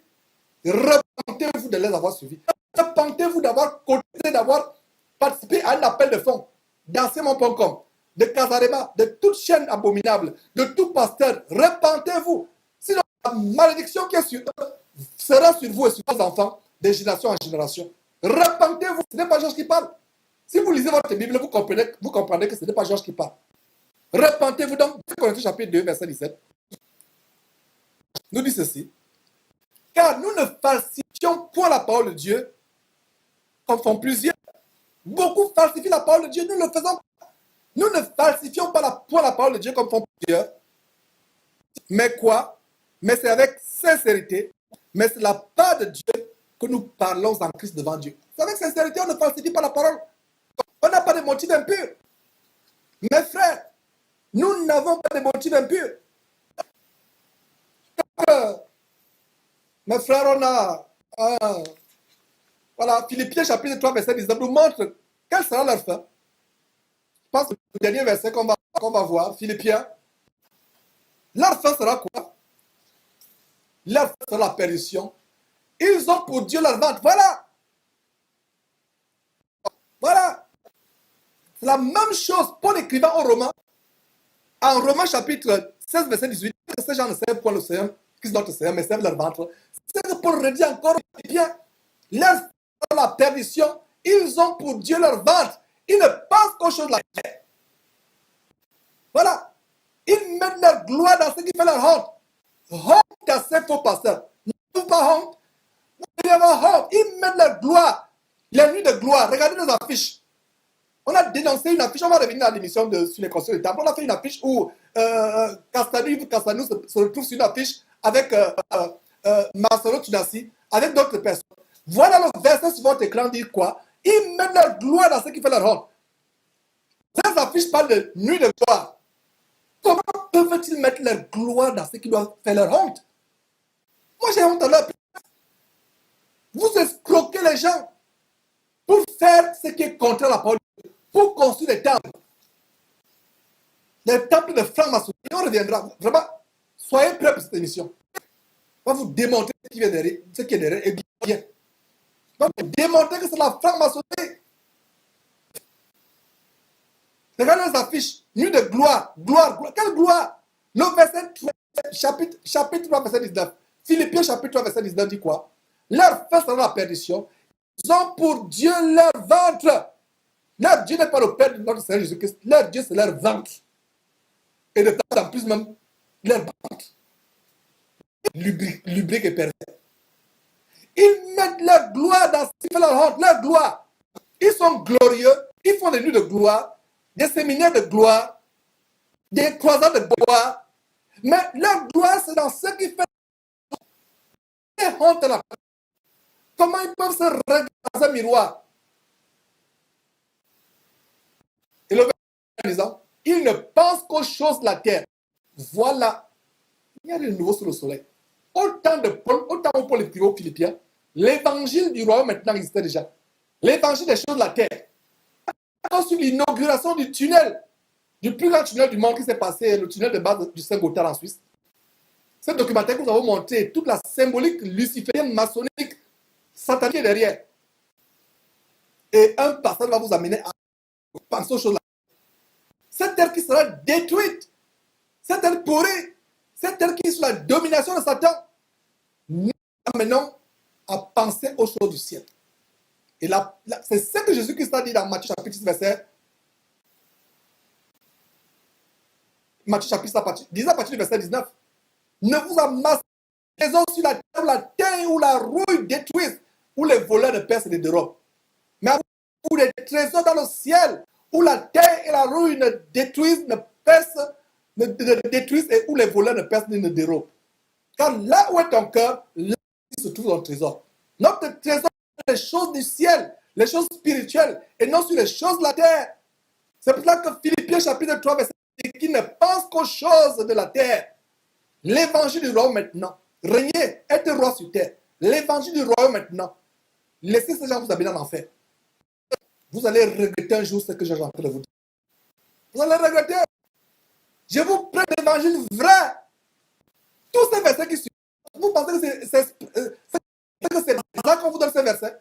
Repentez-vous de les avoir suivis. Repentez-vous d'avoir cotisé, d'avoir participé à un appel de fonds d'Ancien-Mont.com, de Casarema, de toute chaîne abominable, de tout pasteur. Repentez-vous. Sinon, la malédiction qui est sur eux sera sur vous et sur vos enfants de génération en génération. Repentez-vous. Ce n'est pas Georges qui parle. Si vous lisez votre Bible, vous comprenez que ce n'est pas Georges qui parle. Repentez-vous donc. 2 Corinthiens chapitre 2, verset 17. Nous dit ceci. Car nous ne falsifions point la parole de Dieu, comme font plusieurs. Beaucoup falsifient la parole de Dieu, nous ne le faisons pas. Nous ne falsifions pas la parole de Dieu comme font plusieurs. Mais quoi? Mais c'est avec sincérité. Mais c'est la part de Dieu que nous parlons en Christ devant Dieu. C'est avec sincérité, on ne falsifie pas la parole. On n'a pas de motifs impurs. Mes frères, nous n'avons pas de motifs impurs. Mes frères, on a... voilà, Philippiens chapitre 3, verset 19 nous montre quelle sera leur fin. Je pense que le dernier verset qu'on va voir, Philippiens, leur fin sera quoi? Leur fin sera la perdition. Ils ont pour Dieu leur ventre. Voilà. Voilà. C'est la même chose. Paul écrivant au Romain, en Romains chapitre 16, verset 18, que ces gens ne savent pas le Seigneur, qu'ils sont notre Seigneur, mais servent leur ventre. C'est que Paul redit encore bien, leur la perdition, ils ont pour Dieu leur ventre. Ils ne pensent qu'aux choses de la terre. Voilà. Ils mettent leur gloire dans ce qui fait leur honte. Honte à ces faux pasteurs. Ne pas honte. Il y a honte. Ils mettent leur gloire. Les nuits de gloire. Regardez les affiches. On a dénoncé une affiche. On va revenir à l'émission sur les constructions de temple. On a fait une affiche où Castanou se retrouve sur une affiche avec Marcelo Tunassi, avec d'autres personnes. Voilà le verset sur votre écran dit quoi? Ils mettent leur gloire dans ce qui fait leur honte. Ces affiches parlent de nuit de gloire. Comment peuvent-ils mettre leur gloire dans ce qui doit faire leur honte? Moi, j'ai honte à leur place. Vous escroquez les gens pour faire ce qui est contre la parole, pour construire des temples. Les temples de franc-maçonnerie. On reviendra. Vraiment, soyez prêts pour cette émission. On va vous démontrer ce qui est derrière et bien. On va vous démontrer que c'est la franc-maçonnerie. Regardez les affiches. Nuit de gloire. Gloire. Quelle gloire? Le verset 3, chapitre 3, verset 19. Philippiens chapitre 3, verset 19 dit quoi? Leur fin sera la perdition. Ils ont pour Dieu leur ventre. Leur Dieu n'est pas le Père de notre Seigneur Jésus-Christ. Leur Dieu, c'est leur ventre. Et de temps en plus même, leur ventre. Lubrique et pervers. Ils mettent leur gloire dans ce qui fait leur honte. Leur gloire. Ils sont glorieux. Ils font des nuits de gloire, des séminaires de gloire, des croisades de gloire. Mais leur gloire, c'est dans ce qui fait honte à la personne. Comment ils peuvent se regarder dans un miroir? Et le verset en disant, ils ne pensent qu'aux choses de la terre. Voilà. Il y a de nouveau sur le soleil. Autant où Paul écrivait aux Philippiens, l'évangile du royaume maintenant existait déjà. L'évangile des choses de la terre. Sur l'inauguration du tunnel, du plus grand tunnel du monde qui s'est passé, le tunnel de base du Saint-Gothard en Suisse. Ce documentaire que nous avons montré, toute la symbolique luciférienne, maçonnique, satanique derrière. Et un pasteur va vous amener à penser aux choses-là. Cette terre qui sera détruite, cette terre pourrie, cette terre qui est sous la domination de Satan, nous amenons à penser aux choses du ciel. Et là, c'est ce que Jésus-Christ a dit dans Matthieu chapitre 6, verset. Matthieu chapitre 6, à partir du verset 19. Ne vous amassez les os sur la terre où la rouille détruise, où les voleurs ne percent les dérobent. Mais pour des trésors dans le ciel, où la terre et la rouille ne détruisent, ne percent, ne détruisent et où les voleurs ne percent ni ne dérobent. Car là où est ton cœur, là se trouve ton trésor. Notre trésor, c'est les choses du ciel, les choses spirituelles, et non sur les choses de la terre. C'est pour ça que Philippiens chapitre 3, verset 10, qui ne pense qu'aux choses de la terre. L'évangile du royaume maintenant. Régnez, être roi sur terre. L'évangile du royaume maintenant. Laissez ces gens vous amener en enfer. Vous allez regretter un jour ce que j'ai en train de vous dire. Vous allez regretter. Je vous prends l'évangile vrai. Tous ces versets qui suivent. Vous pensez que c'est ça qu'on vous donne ces versets?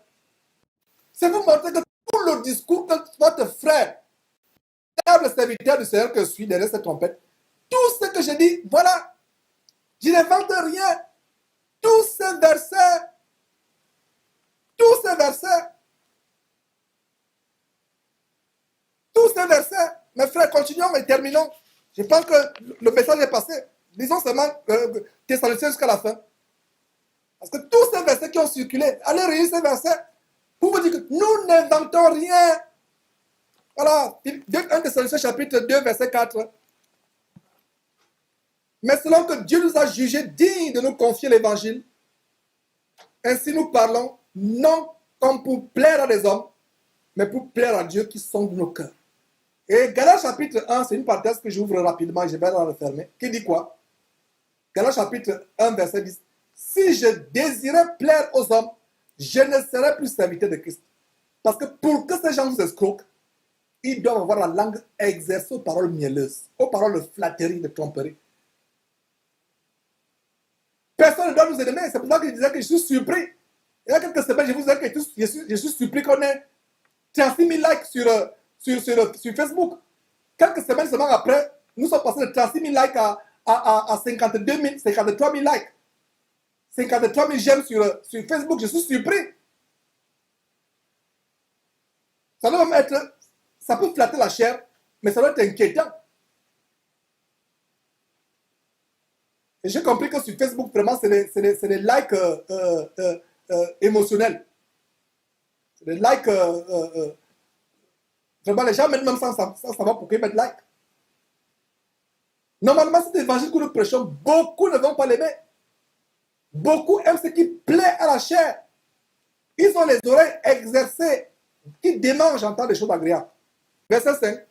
C'est vous montrer que tout le discours que votre frère, le serviteur du Seigneur que je suis derrière cette trompette, tout ce que je dis, voilà. Je n'invente rien. Tous ces versets, mes frères, continuons et terminons. Je pense que le message est passé. Disons seulement Thessaloniciens jusqu'à la fin. Parce que tous ces versets qui ont circulé, allez relire ces versets pour vous dire que nous n'inventons rien. Voilà, 1 Thessaloniciens chapitre 2, verset 4. Mais selon que Dieu nous a jugés dignes de nous confier l'évangile, ainsi nous parlons, non comme pour plaire à des hommes, mais pour plaire à Dieu qui sonde nos cœurs. Et Galates chapitre 1, c'est une parenthèse que j'ouvre rapidement et je vais la refermer, qui dit quoi? Galates chapitre 1, verset 10. Si je désirais plaire aux hommes, je ne serais plus serviteur de Christ. Parce que pour que ces gens nous escroquent, ils doivent avoir la langue exercée aux paroles mielleuses, aux paroles de flatterie, de tromperie. Personne ne doit nous aimer. C'est pour ça que je disais que je suis surpris Il y a quelques semaines, je vous ai dit que je suis surpris qu'on ait 36 000 likes sur Facebook. Quelques semaines seulement après, nous sommes passés de 36 000 likes à 52 000, 53 000 likes. 53 000 j'aime sur Facebook. Je suis surpris. Ça doit même être, ça peut flatter la chair, mais ça doit être inquiétant. Et j'ai compris que sur Facebook, vraiment, c'est des likes émotionnels. C'est des likes. Vraiment, les gens même sans savoir pourquoi ils mettent like. Normalement, cet évangile que nous prêchons, beaucoup ne vont pas l'aimer. Beaucoup aiment ce qui plaît à la chair. Ils ont les oreilles exercées, qui démangent en temps des choses agréables. Verset 5.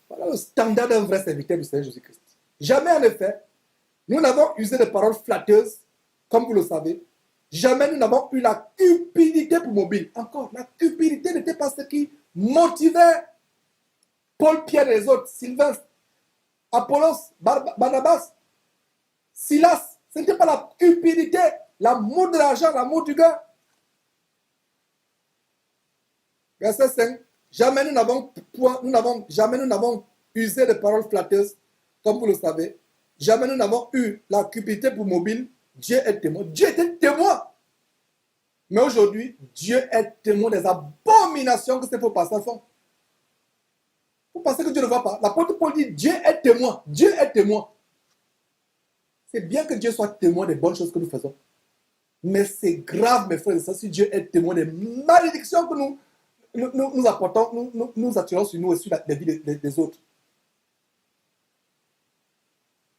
Voilà le standard d'un vrai serviteur du Seigneur Jésus-Christ. Jamais en effet, nous n'avons usé de paroles flatteuses, comme vous le savez. Jamais nous n'avons eu la cupidité pour mobile. Encore, la cupidité n'était pas ce qui motivait Paul, Pierre et les autres, Sylvestre, Apollos, Barnabas, Silas. Ce n'était pas la cupidité, l'amour de l'argent, l'amour du gain. Verset 5. Jamais nous n'avons usé de paroles flatteuses, comme vous le savez. Jamais nous n'avons eu la cupidité pour mobile. Dieu est témoin. Dieu était témoin. Mais aujourd'hui, Dieu est témoin des abominations que ces faux pasteurs font. Vous pensez que Dieu ne voit pas? L'apôtre Paul dit Dieu est témoin. Dieu est témoin. C'est bien que Dieu soit témoin des bonnes choses que nous faisons. Mais c'est grave, mes frères et sœurs, si Dieu est témoin des malédictions que nous apportons, nous attirons sur nous et sur la vie des autres.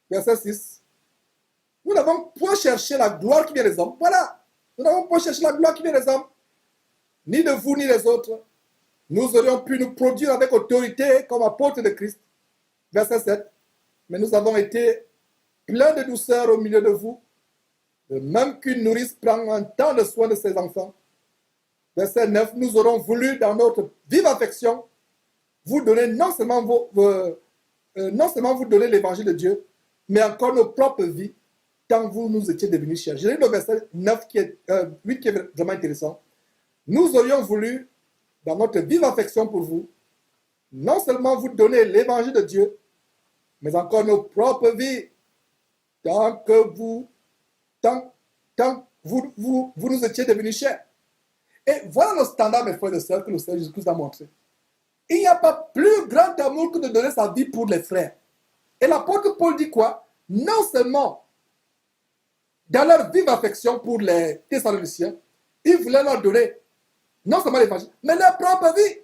Verset 6. Nous n'avons point cherché la gloire qui vient des hommes. Voilà. Nous n'avons point cherché la gloire qui vient des hommes. Ni de vous, ni des autres. Nous aurions pu nous produire avec autorité comme apôtres de Christ. Verset 7. Mais nous avons été pleins de douceur au milieu de vous, de même qu'une nourrice prend un temps de soin de ses enfants. Verset 9. Nous aurons voulu, dans notre vive affection, vous donner non seulement vous donner l'évangile de Dieu, mais encore nos propres vies, tant vous nous étiez devenus chers. J'ai lu le verset 8 qui est vraiment intéressant. Nous aurions voulu, dans notre vive affection pour vous, non seulement vous donner l'évangile de Dieu, mais encore nos propres vies, tant vous nous étiez devenus chers. Et voilà le standard, mes frères et sœurs, que le Seigneur Jésus-Christ a montré. Il n'y a pas plus grand amour que de donner sa vie pour les frères. Et l'apôtre Paul dit quoi? Non seulement dans leur vive affection pour les Thessaloniciens, il voulait leur donner non seulement l'évangile, mais leur propre vie.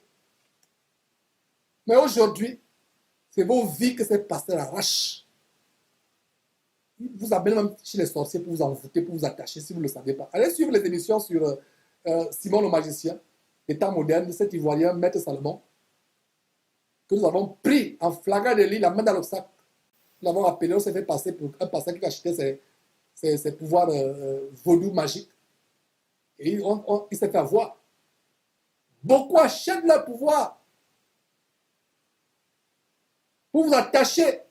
Mais aujourd'hui, c'est vos vies que ces pasteurs arrachent. Ils vous amènent même chez les sorciers pour vous envoûter, pour vous attacher, si vous ne le savez pas. Allez suivre les émissions sur Simon le magicien, les temps modernes, de cet Ivoirien, Maître Salomon, que nous avons pris en flagrant délit, la main dans le sac. Nous l'avons appelé, on s'est fait passer pour un pasteur qui achetait ses pouvoirs vaudou magiques. Et il s'est fait avoir. Beaucoup achètent leur pouvoir pour vous attacher.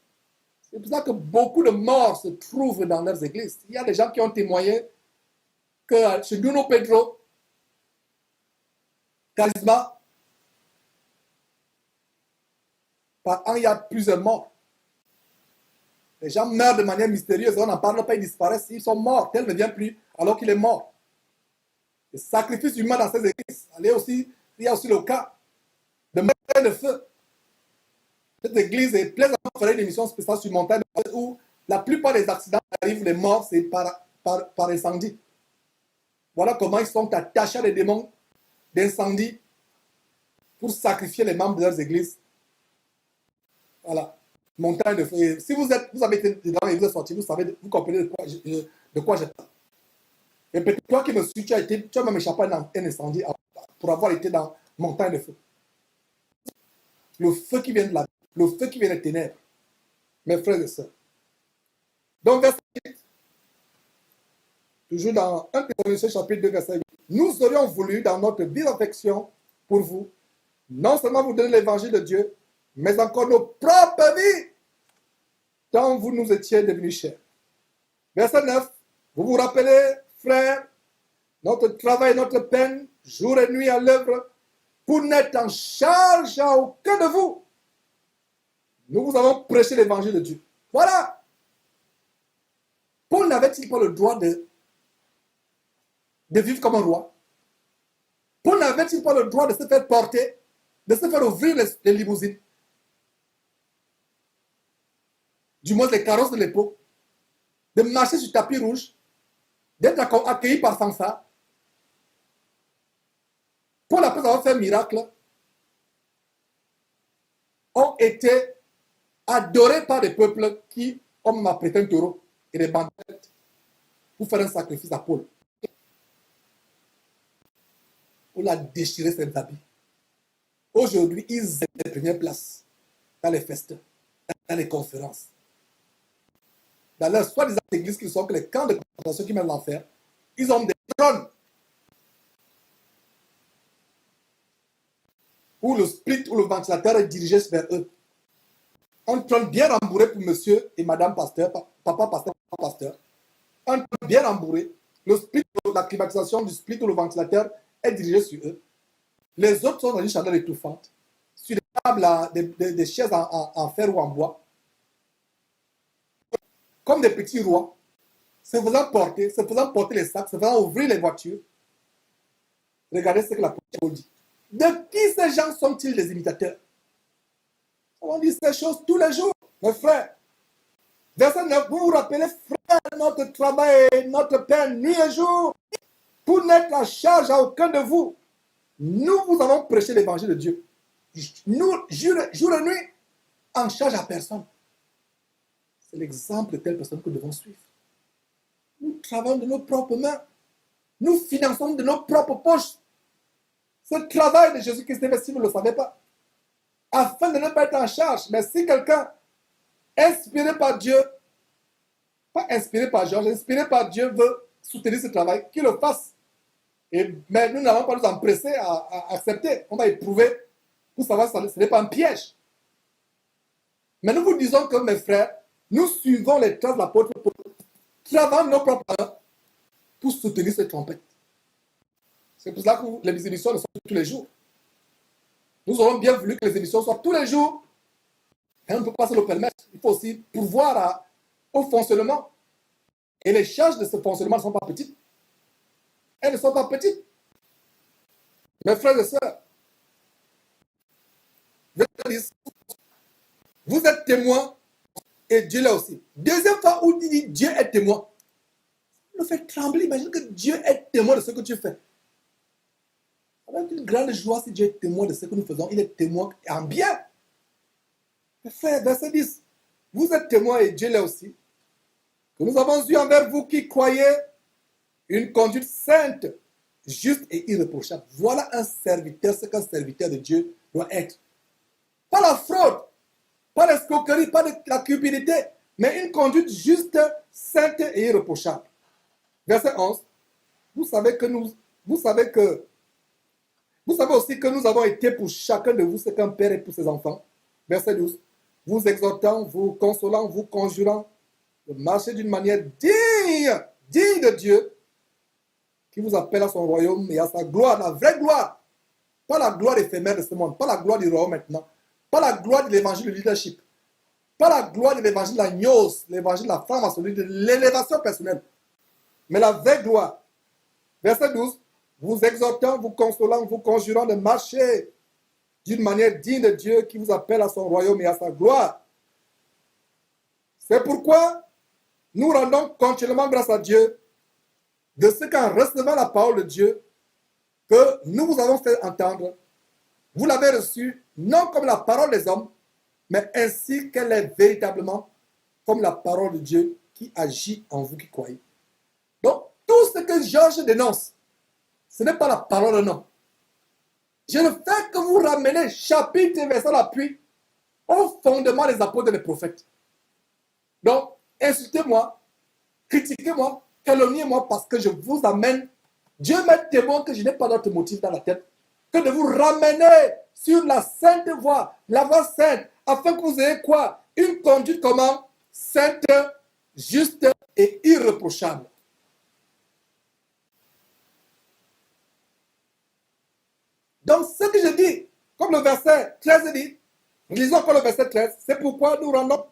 C'est pour ça que beaucoup de morts se trouvent dans leurs églises. Il y a des gens qui ont témoigné que chez Bruno Pedro, Charisma, par an, il y a plusieurs morts. Les gens meurent de manière mystérieuse, on n'en parle pas, ils disparaissent, ils sont morts, tel ne vient plus alors qu'il est mort. Le sacrifice humain dans ces églises, il y a aussi le cas de montagne de feu. Cette église est pleine de faire une émission spéciale sur montagne de feu où la plupart des accidents arrivent, les morts, c'est par incendie. Voilà comment ils sont attachés à des démons d'incendie pour sacrifier les membres de leurs églises. Voilà. Montagne de feu. Et si vous avez été dans l'église sortie, vous comprenez de quoi je parle. Et peut-être toi qui me suis, tu as même échappé dans un incendie pour avoir été dans montagne de feu. Le feu qui vient de la vie, le feu qui vient des ténèbres. Mes frères et sœurs. Donc, verset 8. Toujours dans 1 Thessaloniciens chapitre 2, verset 8. Nous aurions voulu, dans notre vive affection pour vous, non seulement vous donner l'évangile de Dieu, mais encore nos propres vies, tant vous nous étiez devenus chers. Verset 9. Vous vous rappelez, frères, notre travail, notre peine, jour et nuit à l'œuvre, pour n'être en charge à aucun de vous. Nous vous avons prêché l'évangile de Dieu. Voilà. Paul n'avait-il pas le droit de vivre comme un roi? Paul n'avait-il pas le droit de se faire porter, de se faire ouvrir les limousines? Du moins les carrosses de l'époque, de marcher sur tapis rouge, d'être accueilli par fanfare. Paul, après avoir fait un miracle, ont été adorés par des peuples qui ont apprêté un taureau et des bandettes pour faire un sacrifice à Paul. Paul a déchiré ses habits. Aujourd'hui, ils ont les premières places dans les festins, dans les conférences. Dans leur soi-disant églises qui sont que les camps de concentration qui mènent l'enfer, ils ont des trônes où le split ou le ventilateur est dirigé vers eux. Un trône bien rembourré pour monsieur et madame pasteur, papa pasteur, papa pasteur. Un trône bien rembourré. Le split, la climatisation du split ou le ventilateur est dirigé sur eux. Les autres sont dans une chandelle étouffante, sur des tables, des chaises en fer ou en bois, comme des petits rois, se faisant porter les sacs, se faisant ouvrir les voitures. Regardez ce que la Bible dit. De qui ces gens sont-ils les imitateurs? On dit ces choses tous les jours, mes frères. Verset 9, vous vous rappelez, frères, notre travail et notre peine, nuit et jour, pour n'être en charge à aucun de vous. Nous vous avons prêché l'évangile de Dieu. Nous, jour et nuit, en charge à personne. C'est l'exemple de telle personne que nous devons suivre. Nous travaillons de nos propres mains. Nous finançons de nos propres poches. Ce travail de Jésus-Christ, si vous ne le savez pas, afin de ne pas être en charge. Mais si quelqu'un, inspiré par Dieu, pas inspiré par Georges, inspiré par Dieu, veut soutenir ce travail, qu'il le fasse. Mais nous n'allons pas nous empresser à accepter. On va éprouver pour savoir si ce n'est pas un piège. Mais nous vous disons que, mes frères, nous suivons les traces de l'apôtre Paul, travaillons nos propres mains pour soutenir cette trompette. C'est pour cela que les émissions ne sont pas tous les jours. Nous aurons bien voulu que les émissions soient tous les jours. Et on ne peut pas se le permettre. Il faut aussi pourvoir au fonctionnement. Et les charges de ce fonctionnement ne sont pas petites. Elles ne sont pas petites. Mes frères et sœurs, vous êtes témoins et Dieu l'est aussi. Deuxième fois où il dit Dieu est témoin, ça me fait trembler. Imagine que Dieu est témoin de ce que tu fais. Avec une grande joie, si Dieu est témoin de ce que nous faisons, il est témoin en bien. Mes frères, verset 10, vous êtes témoins et Dieu l'est aussi, que nous avons eu envers vous qui croyez une conduite sainte, juste et irréprochable. Voilà un serviteur, ce qu'un serviteur de Dieu doit être. Pas la fraude, pas l'escroquerie, pas la cupidité, mais une conduite juste, sainte et irréprochable. Verset 11. Vous savez aussi que nous avons été pour chacun de vous ce qu'un père est pour ses enfants. Verset 12. Vous exhortant, vous consolant, vous conjurant de marcher d'une manière digne de Dieu, qui vous appelle à son royaume et à sa gloire, la vraie gloire. Pas la gloire éphémère de ce monde, pas la gloire du royaume maintenant, pas la gloire de l'évangile du leadership, pas la gloire de l'évangile de la gnose, l'évangile de la franc-maçonnerie, de l'élévation personnelle, mais la vraie gloire. Verset 12. Vous exhortant, vous consolant, vous conjurant de marcher d'une manière digne de Dieu qui vous appelle à son royaume et à sa gloire. C'est pourquoi nous rendons continuellement grâce à Dieu de ce qu'en recevant la parole de Dieu que nous vous avons fait entendre, vous l'avez reçue non comme la parole des hommes, mais ainsi qu'elle est véritablement comme la parole de Dieu qui agit en vous qui croyez. Donc, tout ce que Georges dénonce, ce n'est pas la parole d'un homme. Je ne fais que vous ramener chapitre et verset à l'appui au fondement des apôtres et des prophètes. Donc, insultez-moi, critiquez-moi, calomniez-moi parce que je vous amène. Dieu m'est témoin que je n'ai pas d'autre motif dans la tête que de vous ramener sur la sainte voie, la voie sainte, afin que vous ayez quoi? Une conduite comment? Sainte, juste et irréprochable. Donc, ce que je dis, comme le verset 13 dit, lisons encore le verset 13, c'est pourquoi nous devons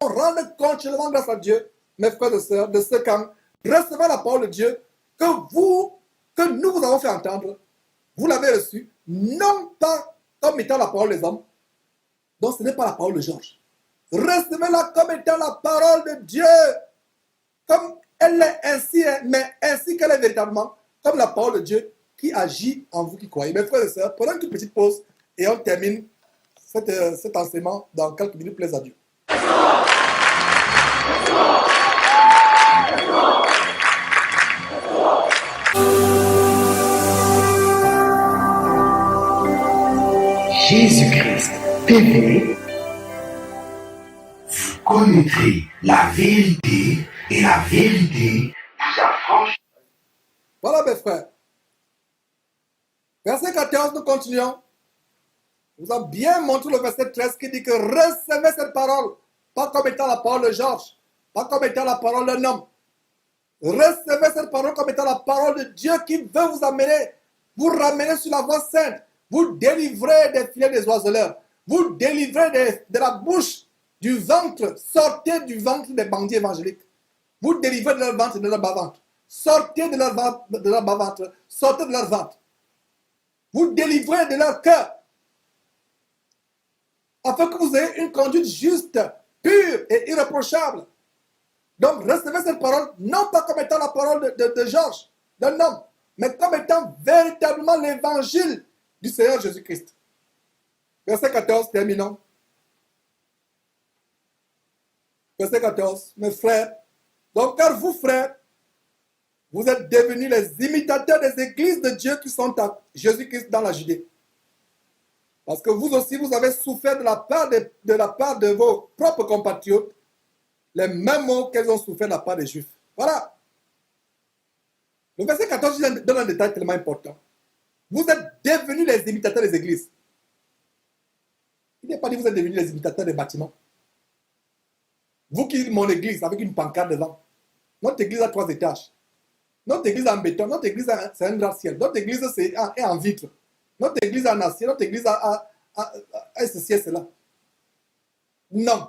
rendre continuellement grâce à Dieu, mes frères et sœurs, de ce qu'en recevant la parole de Dieu, que nous vous avons fait entendre, vous l'avez reçu, non pas comme étant la parole des hommes. Donc, ce n'est pas la parole de Georges. Recevez-la comme étant la parole de Dieu, comme elle est ainsi, mais ainsi qu'elle est véritablement, comme la parole de Dieu qui agit en vous qui croyez. Mes frères et sœurs, prenons une petite pause et on termine cet enseignement dans quelques minutes, plaise à Dieu. Jésus-Christ TV, vous connaîtrez la vérité et la vérité vous affranchira. Voilà mes frères. Verset 14, nous continuons. Nous avons bien montré le verset 13 qui dit que recevez cette parole, pas comme étant la parole de Georges, pas comme étant la parole d'un homme. Recevez cette parole comme étant la parole de Dieu qui veut vous amener, vous ramener sur la voie sainte, vous délivrer des filets des oiseleurs, vous délivrer de la bouche, du ventre, sortez du ventre des bandits évangéliques, vous délivrez de leur ventre et de leur bas-ventre, sortez de leur bas-ventre, sortez de leur ventre, vous délivrez de leur cœur, afin que vous ayez une conduite juste, pure et irréprochable. Donc, recevez cette parole, non pas comme étant la parole de Georges, d'un homme, mais comme étant véritablement l'évangile du Seigneur Jésus-Christ. Verset 14, terminons. Verset 14, mes frères. Donc, car vous, frères, vous êtes devenus les imitateurs des églises de Dieu qui sont à Jésus-Christ dans la Judée. Parce que vous aussi, vous avez souffert de la part de vos propres compatriotes les mêmes mots qu'elles ont souffert de la part des Juifs. Voilà. Le verset 14 donne un détail tellement important. Vous êtes devenus les imitateurs des églises. Il n'est pas dit que vous êtes devenus les imitateurs des bâtiments. Vous qui mon église avec une pancarte devant. Notre église a 3 étages. Notre église en béton. Notre église c'est un gratte-ciel. Notre église est en vitre. Notre église en acier. Notre église a ceci et cela. Non.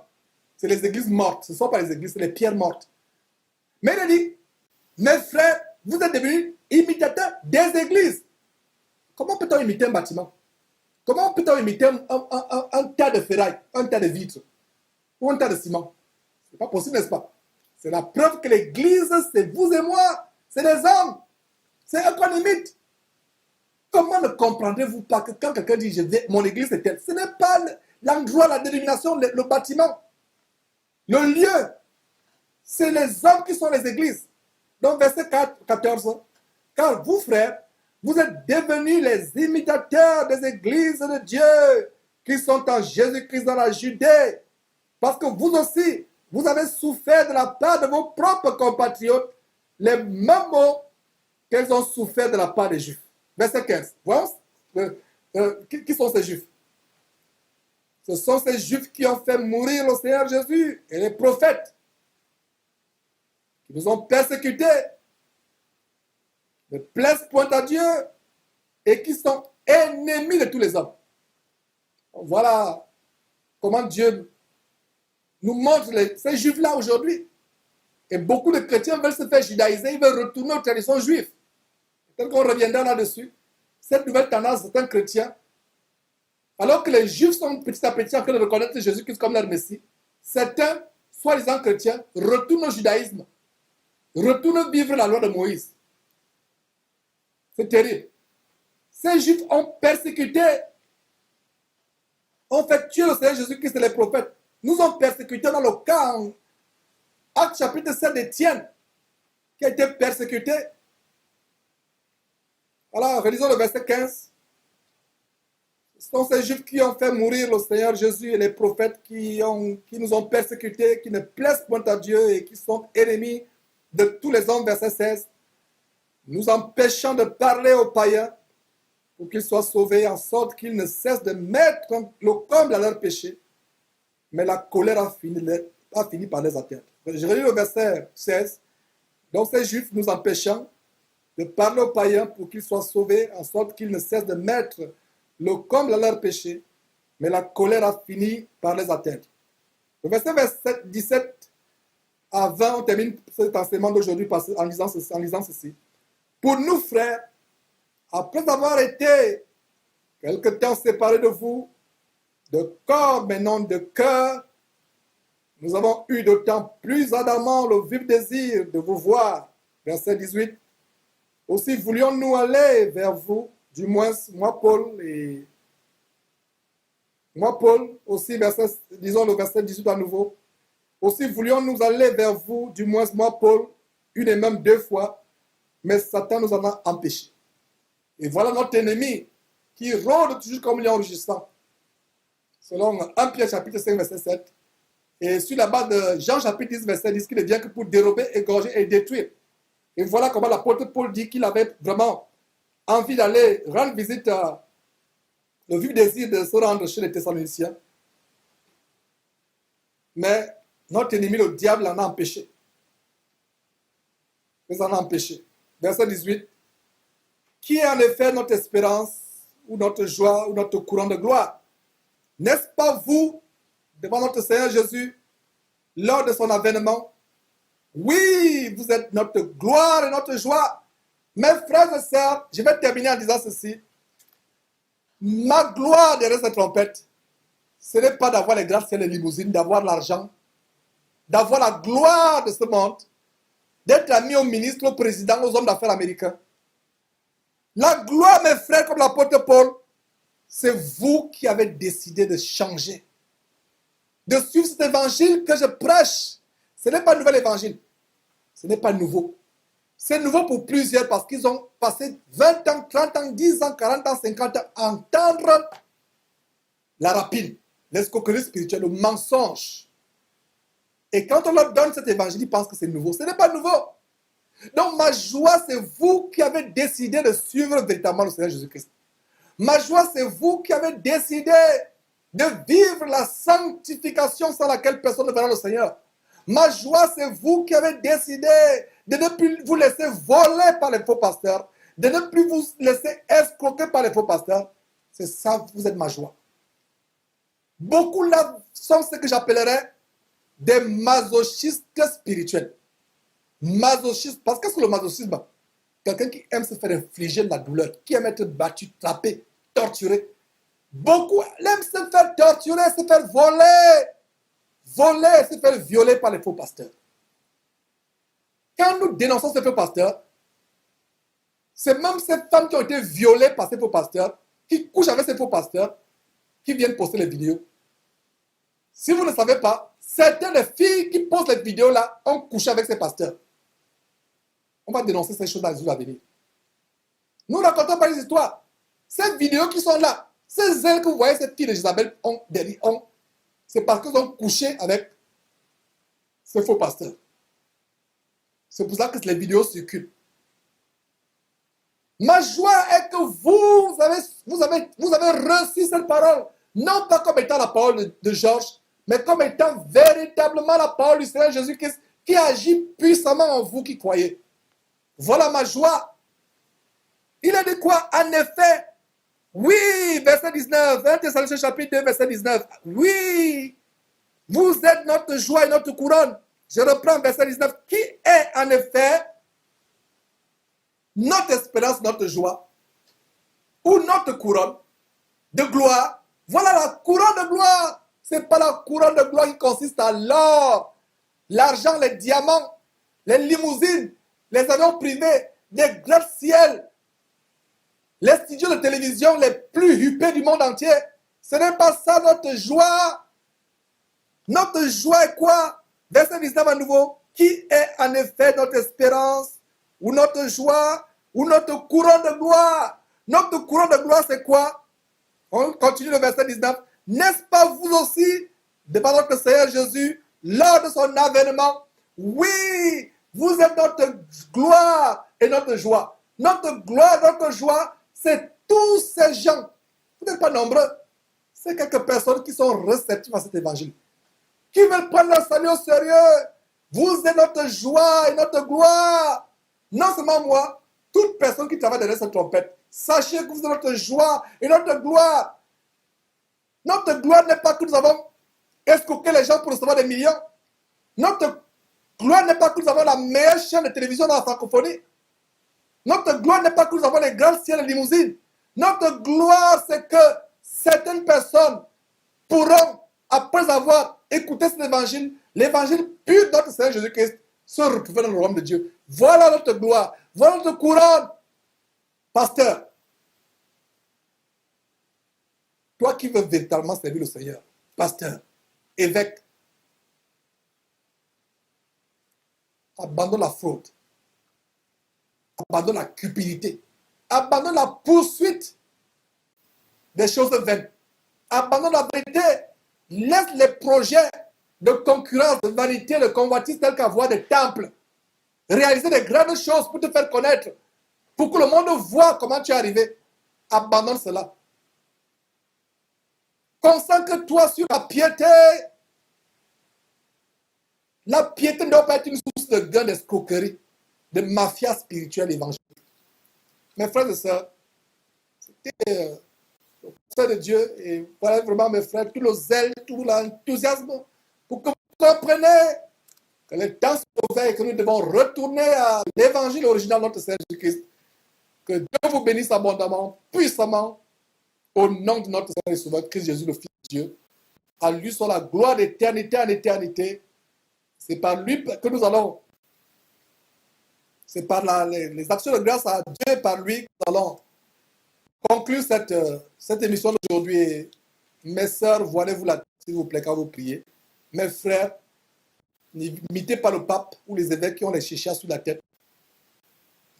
C'est les églises mortes. Ce ne sont pas les églises, c'est les pierres mortes. Mais il dit, mes frères, vous êtes devenus imitateurs des églises. Comment peut-on imiter un bâtiment? Comment peut-on imiter un tas de ferraille, un tas de vitres ou un tas de ciment? Ce n'est pas possible, n'est-ce pas? C'est la preuve que l'église, c'est vous et moi. C'est les hommes. C'est eux qu'on imite. Comment ne comprendrez-vous pas que quand quelqu'un dit mon église est telle, ce n'est pas l'endroit, la dénomination, le bâtiment. Le lieu, c'est les hommes qui sont les églises. Donc, verset 14. Car vous, frères, vous êtes devenus les imitateurs des églises de Dieu qui sont en Jésus-Christ dans la Judée. Parce que vous aussi, vous avez souffert de la part de vos propres compatriotes les mêmes mots qu'elles ont souffert de la part des Juifs. Verset 15. Voyons, qui sont ces Juifs? Ce sont ces Juifs qui ont fait mourir le Seigneur Jésus et les prophètes, qui nous ont persécutés, ne plaisent point à Dieu et qui sont ennemis de tous les hommes. Voilà comment Dieu nous montre ces Juifs-là aujourd'hui. Et beaucoup de chrétiens veulent se faire judaïser, ils veulent retourner aux traditions juives. Peut-être qu'on reviendra là-dessus. Cette nouvelle tendance, certains chrétiens, alors que les Juifs sont petit à petit en train de reconnaître Jésus-Christ comme leur Messie, certains, soi-disant chrétiens, retournent au judaïsme, retournent vivre la loi de Moïse. C'est terrible. Ces Juifs ont persécuté, ont fait tuer le Seigneur Jésus-Christ et les prophètes. Nous ont persécutés dans le cas en Actes chapitre 7 d'Étienne, qui a été persécuté. Alors, relisons le verset 15. Ce sont ces Juifs qui ont fait mourir le Seigneur Jésus et les prophètes qui nous ont persécutés, qui ne plaisent point à Dieu et qui sont ennemis de tous les hommes. Verset 16. Nous empêchant de parler aux païens pour qu'ils soient sauvés, en sorte qu'ils ne cessent de mettre le comble à leur péché. Mais la colère a fini par les atteindre. Je relis le verset 16. Donc ces Juifs nous empêchant de parler aux païens pour qu'ils soient sauvés, en sorte qu'ils ne cessent de mettre le comble à leurs péchés, mais la colère a fini par les atteindre. Le verset 17 à 20, on termine cet enseignement d'aujourd'hui en lisant ceci. Pour nous, frères, après avoir été quelque temps séparés de vous, de corps mais non de cœur, nous avons eu d'autant plus ardemment le vif désir de vous voir. Verset 18. Aussi voulions-nous aller vers vous, du moins moi Paul, aussi disons le verset 18 à nouveau. Aussi voulions-nous aller vers vous, du moins moi Paul, une et même 2 fois, mais Satan nous en a empêchés. Et voilà notre ennemi qui rôde toujours comme lion rugissant. Selon 1 Pierre chapitre 5 verset 7. Et sur la base de Jean chapitre 10 verset 10, qu'il ne vient que pour dérober, égorger et détruire. Et voilà comment l'apôtre Paul dit qu'il avait vraiment envie d'aller rendre visite à le vif désir de se rendre chez les Thessaloniciens. Mais notre ennemi, le diable, l'en a empêché. Il en a empêché. Verset 18. Qui est en effet notre espérance, ou notre joie, ou notre courant de gloire? N'est-ce pas vous, devant notre Seigneur Jésus, lors de son avènement? Oui, vous êtes notre gloire et notre joie. Mes frères et sœurs, je vais terminer en disant ceci. Ma gloire derrière cette trompette, ce n'est pas d'avoir les gratte-ciels et les limousines, d'avoir l'argent, d'avoir la gloire de ce monde, d'être ami aux ministres, aux présidents, aux hommes d'affaires américains. La gloire, mes frères, comme l'apôtre Paul, c'est vous qui avez décidé de changer, de suivre cet évangile que je prêche. Ce n'est pas un nouvel évangile. Ce n'est pas nouveau. C'est nouveau pour plusieurs parce qu'ils ont passé 20 ans, 30 ans, 10 ans, 40 ans, 50 ans à entendre la rapine, l'escroquerie spirituelle, le mensonge. Et quand on leur donne cet évangile, ils pensent que c'est nouveau. Ce n'est pas nouveau. Donc ma joie, c'est vous qui avez décidé de suivre véritablement le Seigneur Jésus-Christ. Ma joie, c'est vous qui avez décidé de vivre la sanctification sans laquelle personne ne verra le Seigneur. Ma joie, c'est vous qui avez décidé de ne plus vous laisser voler par les faux pasteurs, de ne plus vous laisser escroquer par les faux pasteurs. C'est ça, vous êtes ma joie. Beaucoup là sont ce que j'appellerais des masochistes spirituels. Masochistes, parce que c'est le masochisme. Quelqu'un qui aime se faire infliger de la douleur, qui aime être battu, trappé, torturé. Beaucoup aiment se faire torturer, se faire voler, se faire violer par les faux pasteurs. Quand nous dénonçons ces faux pasteurs, c'est même ces femmes qui ont été violées par ces faux pasteurs, qui couchent avec ces faux pasteurs, qui viennent poster les vidéos. Si vous ne savez pas, certaines filles qui postent les vidéos là ont couché avec ces pasteurs. On va dénoncer ces choses dans les jours à venir. Nous racontons pas les histoires. Ces vidéos qui sont là, ces ailes que vous voyez, cette fille de Jézabel c'est parce qu'ils ont couché avec ces faux pasteurs. C'est pour ça que les vidéos circulent. Ma joie est que vous avez reçu cette parole, non pas comme étant la parole de Georges, mais comme étant véritablement la parole du Seigneur Jésus-Christ qui agit puissamment en vous qui croyez. Voilà ma joie. Il a dit quoi? En effet, oui, verset 19, 1 Thessaloniciens chapitre 2, verset 19. Oui, vous êtes notre joie et notre couronne. Je reprends verset 19. Qui est en effet notre espérance, notre joie, ou notre couronne de gloire? Voilà la couronne de gloire. Ce n'est pas la couronne de gloire qui consiste à l'or, l'argent, les diamants, les limousines, les avions privés, les gratte-ciel, les studios de télévision les plus huppés du monde entier. Ce n'est pas ça notre joie. Notre joie est quoi? Verset 19 à nouveau. Qui est en effet notre espérance, ou notre joie, ou notre couronne de gloire? Notre couronne de gloire, c'est quoi? On continue le verset 19. N'est-ce pas vous aussi, devant notre Seigneur Jésus, lors de son avènement? Oui, vous êtes notre gloire et notre joie. Notre gloire, notre joie, c'est tous ces gens. Vous n'êtes pas nombreux. C'est quelques personnes qui sont réceptives à cet évangile, qui veulent prendre leur salut au sérieux. Vous êtes notre joie et notre gloire. Non seulement moi, toute personne qui travaille derrière cette trompette, sachez que vous êtes notre joie et notre gloire. Notre gloire n'est pas que nous avons escroqué les gens pour recevoir des millions. Notre gloire n'est pas que nous avons la meilleure chaîne de télévision dans la francophonie. Notre gloire n'est pas que nous avons les grands ciels et limousines. Notre gloire, c'est que certaines personnes pourront, après avoir écouté cet évangile, l'évangile pur de notre Seigneur Jésus-Christ, se retrouver dans le royaume de Dieu. Voilà notre gloire. Voilà notre couronne. Pasteur, toi qui veux véritablement servir le Seigneur, pasteur, évêque, abandonne la fraude, abandonne la cupidité, abandonne la poursuite des choses vaines, abandonne la vérité, laisse les projets de concurrence, de vanité, de convoitise tels qu'avoir des temples, réaliser des grandes choses pour te faire connaître, pour que le monde voit comment tu es arrivé. Abandonne cela. Concentre-toi sur la piété. La piété ne doit pas être une source de gain, d'escroquerie, de mafia spirituelle évangélique. Mes frères et sœurs, c'était le conseil de Dieu et voilà vraiment mes frères, tout le zèle, tout l'enthousiasme pour que vous compreniez que les temps sont mauvais et que nous devons retourner à l'évangile original de notre Seigneur Jésus-Christ. Que Dieu vous bénisse abondamment, puissamment, au nom de notre Seigneur et Sauveur Christ Jésus, le Fils de Dieu. À lui soit la gloire d'éternité en éternité. C'est par lui que nous allons, c'est par les actions de grâce à Dieu et par lui que nous allons conclure cette émission d'aujourd'hui. Mes sœurs, voilez-vous la tête, s'il vous plaît, quand vous priez. Mes frères, n'imitez pas le pape ou les évêques qui ont les chichas sur la tête.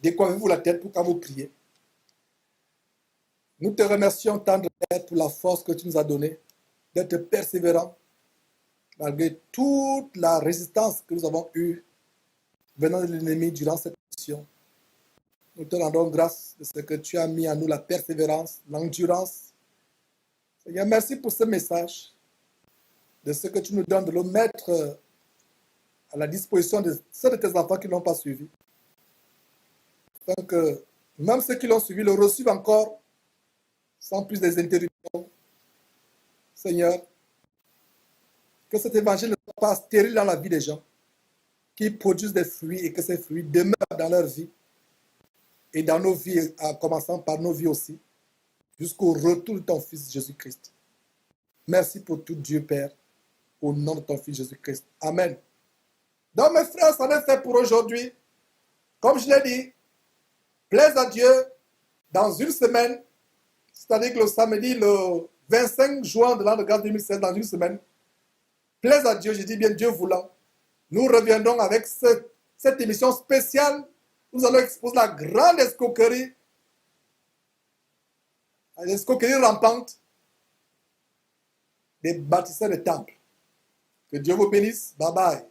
Décoiffez-vous la tête pour quand vous priez. Nous te remercions, tendre Père, pour la force que tu nous as donnée, d'être persévérant, malgré toute la résistance que nous avons eue venant de l'ennemi durant cette mission. Nous te rendons grâce de ce que tu as mis en nous, la persévérance, l'endurance. Seigneur, merci pour ce message, de ce que tu nous donnes, de le mettre à la disposition de ceux de tes enfants qui ne l'ont pas suivi. Afin que même ceux qui l'ont suivi le reçoivent encore sans plus des interruptions. Seigneur, que cet évangile ne soit pas stérile dans la vie des gens, qui produisent des fruits et que ces fruits demeurent dans leur vie et dans nos vies, en commençant par nos vies aussi, jusqu'au retour de ton Fils Jésus-Christ. Merci pour tout, Dieu Père, au nom de ton Fils Jésus-Christ. Amen. Donc mes frères, c'en est fait pour aujourd'hui. Comme je l'ai dit, plaise à Dieu, dans une semaine, c'est-à-dire que le samedi, le 25 juin de l'an de grâce 2016, dans une semaine, plaise à Dieu, je dis bien Dieu voulant, nous reviendrons avec cette émission spéciale. Nous allons exposer la grande escroquerie rampante des bâtisseurs de temples. Que Dieu vous bénisse. Bye bye.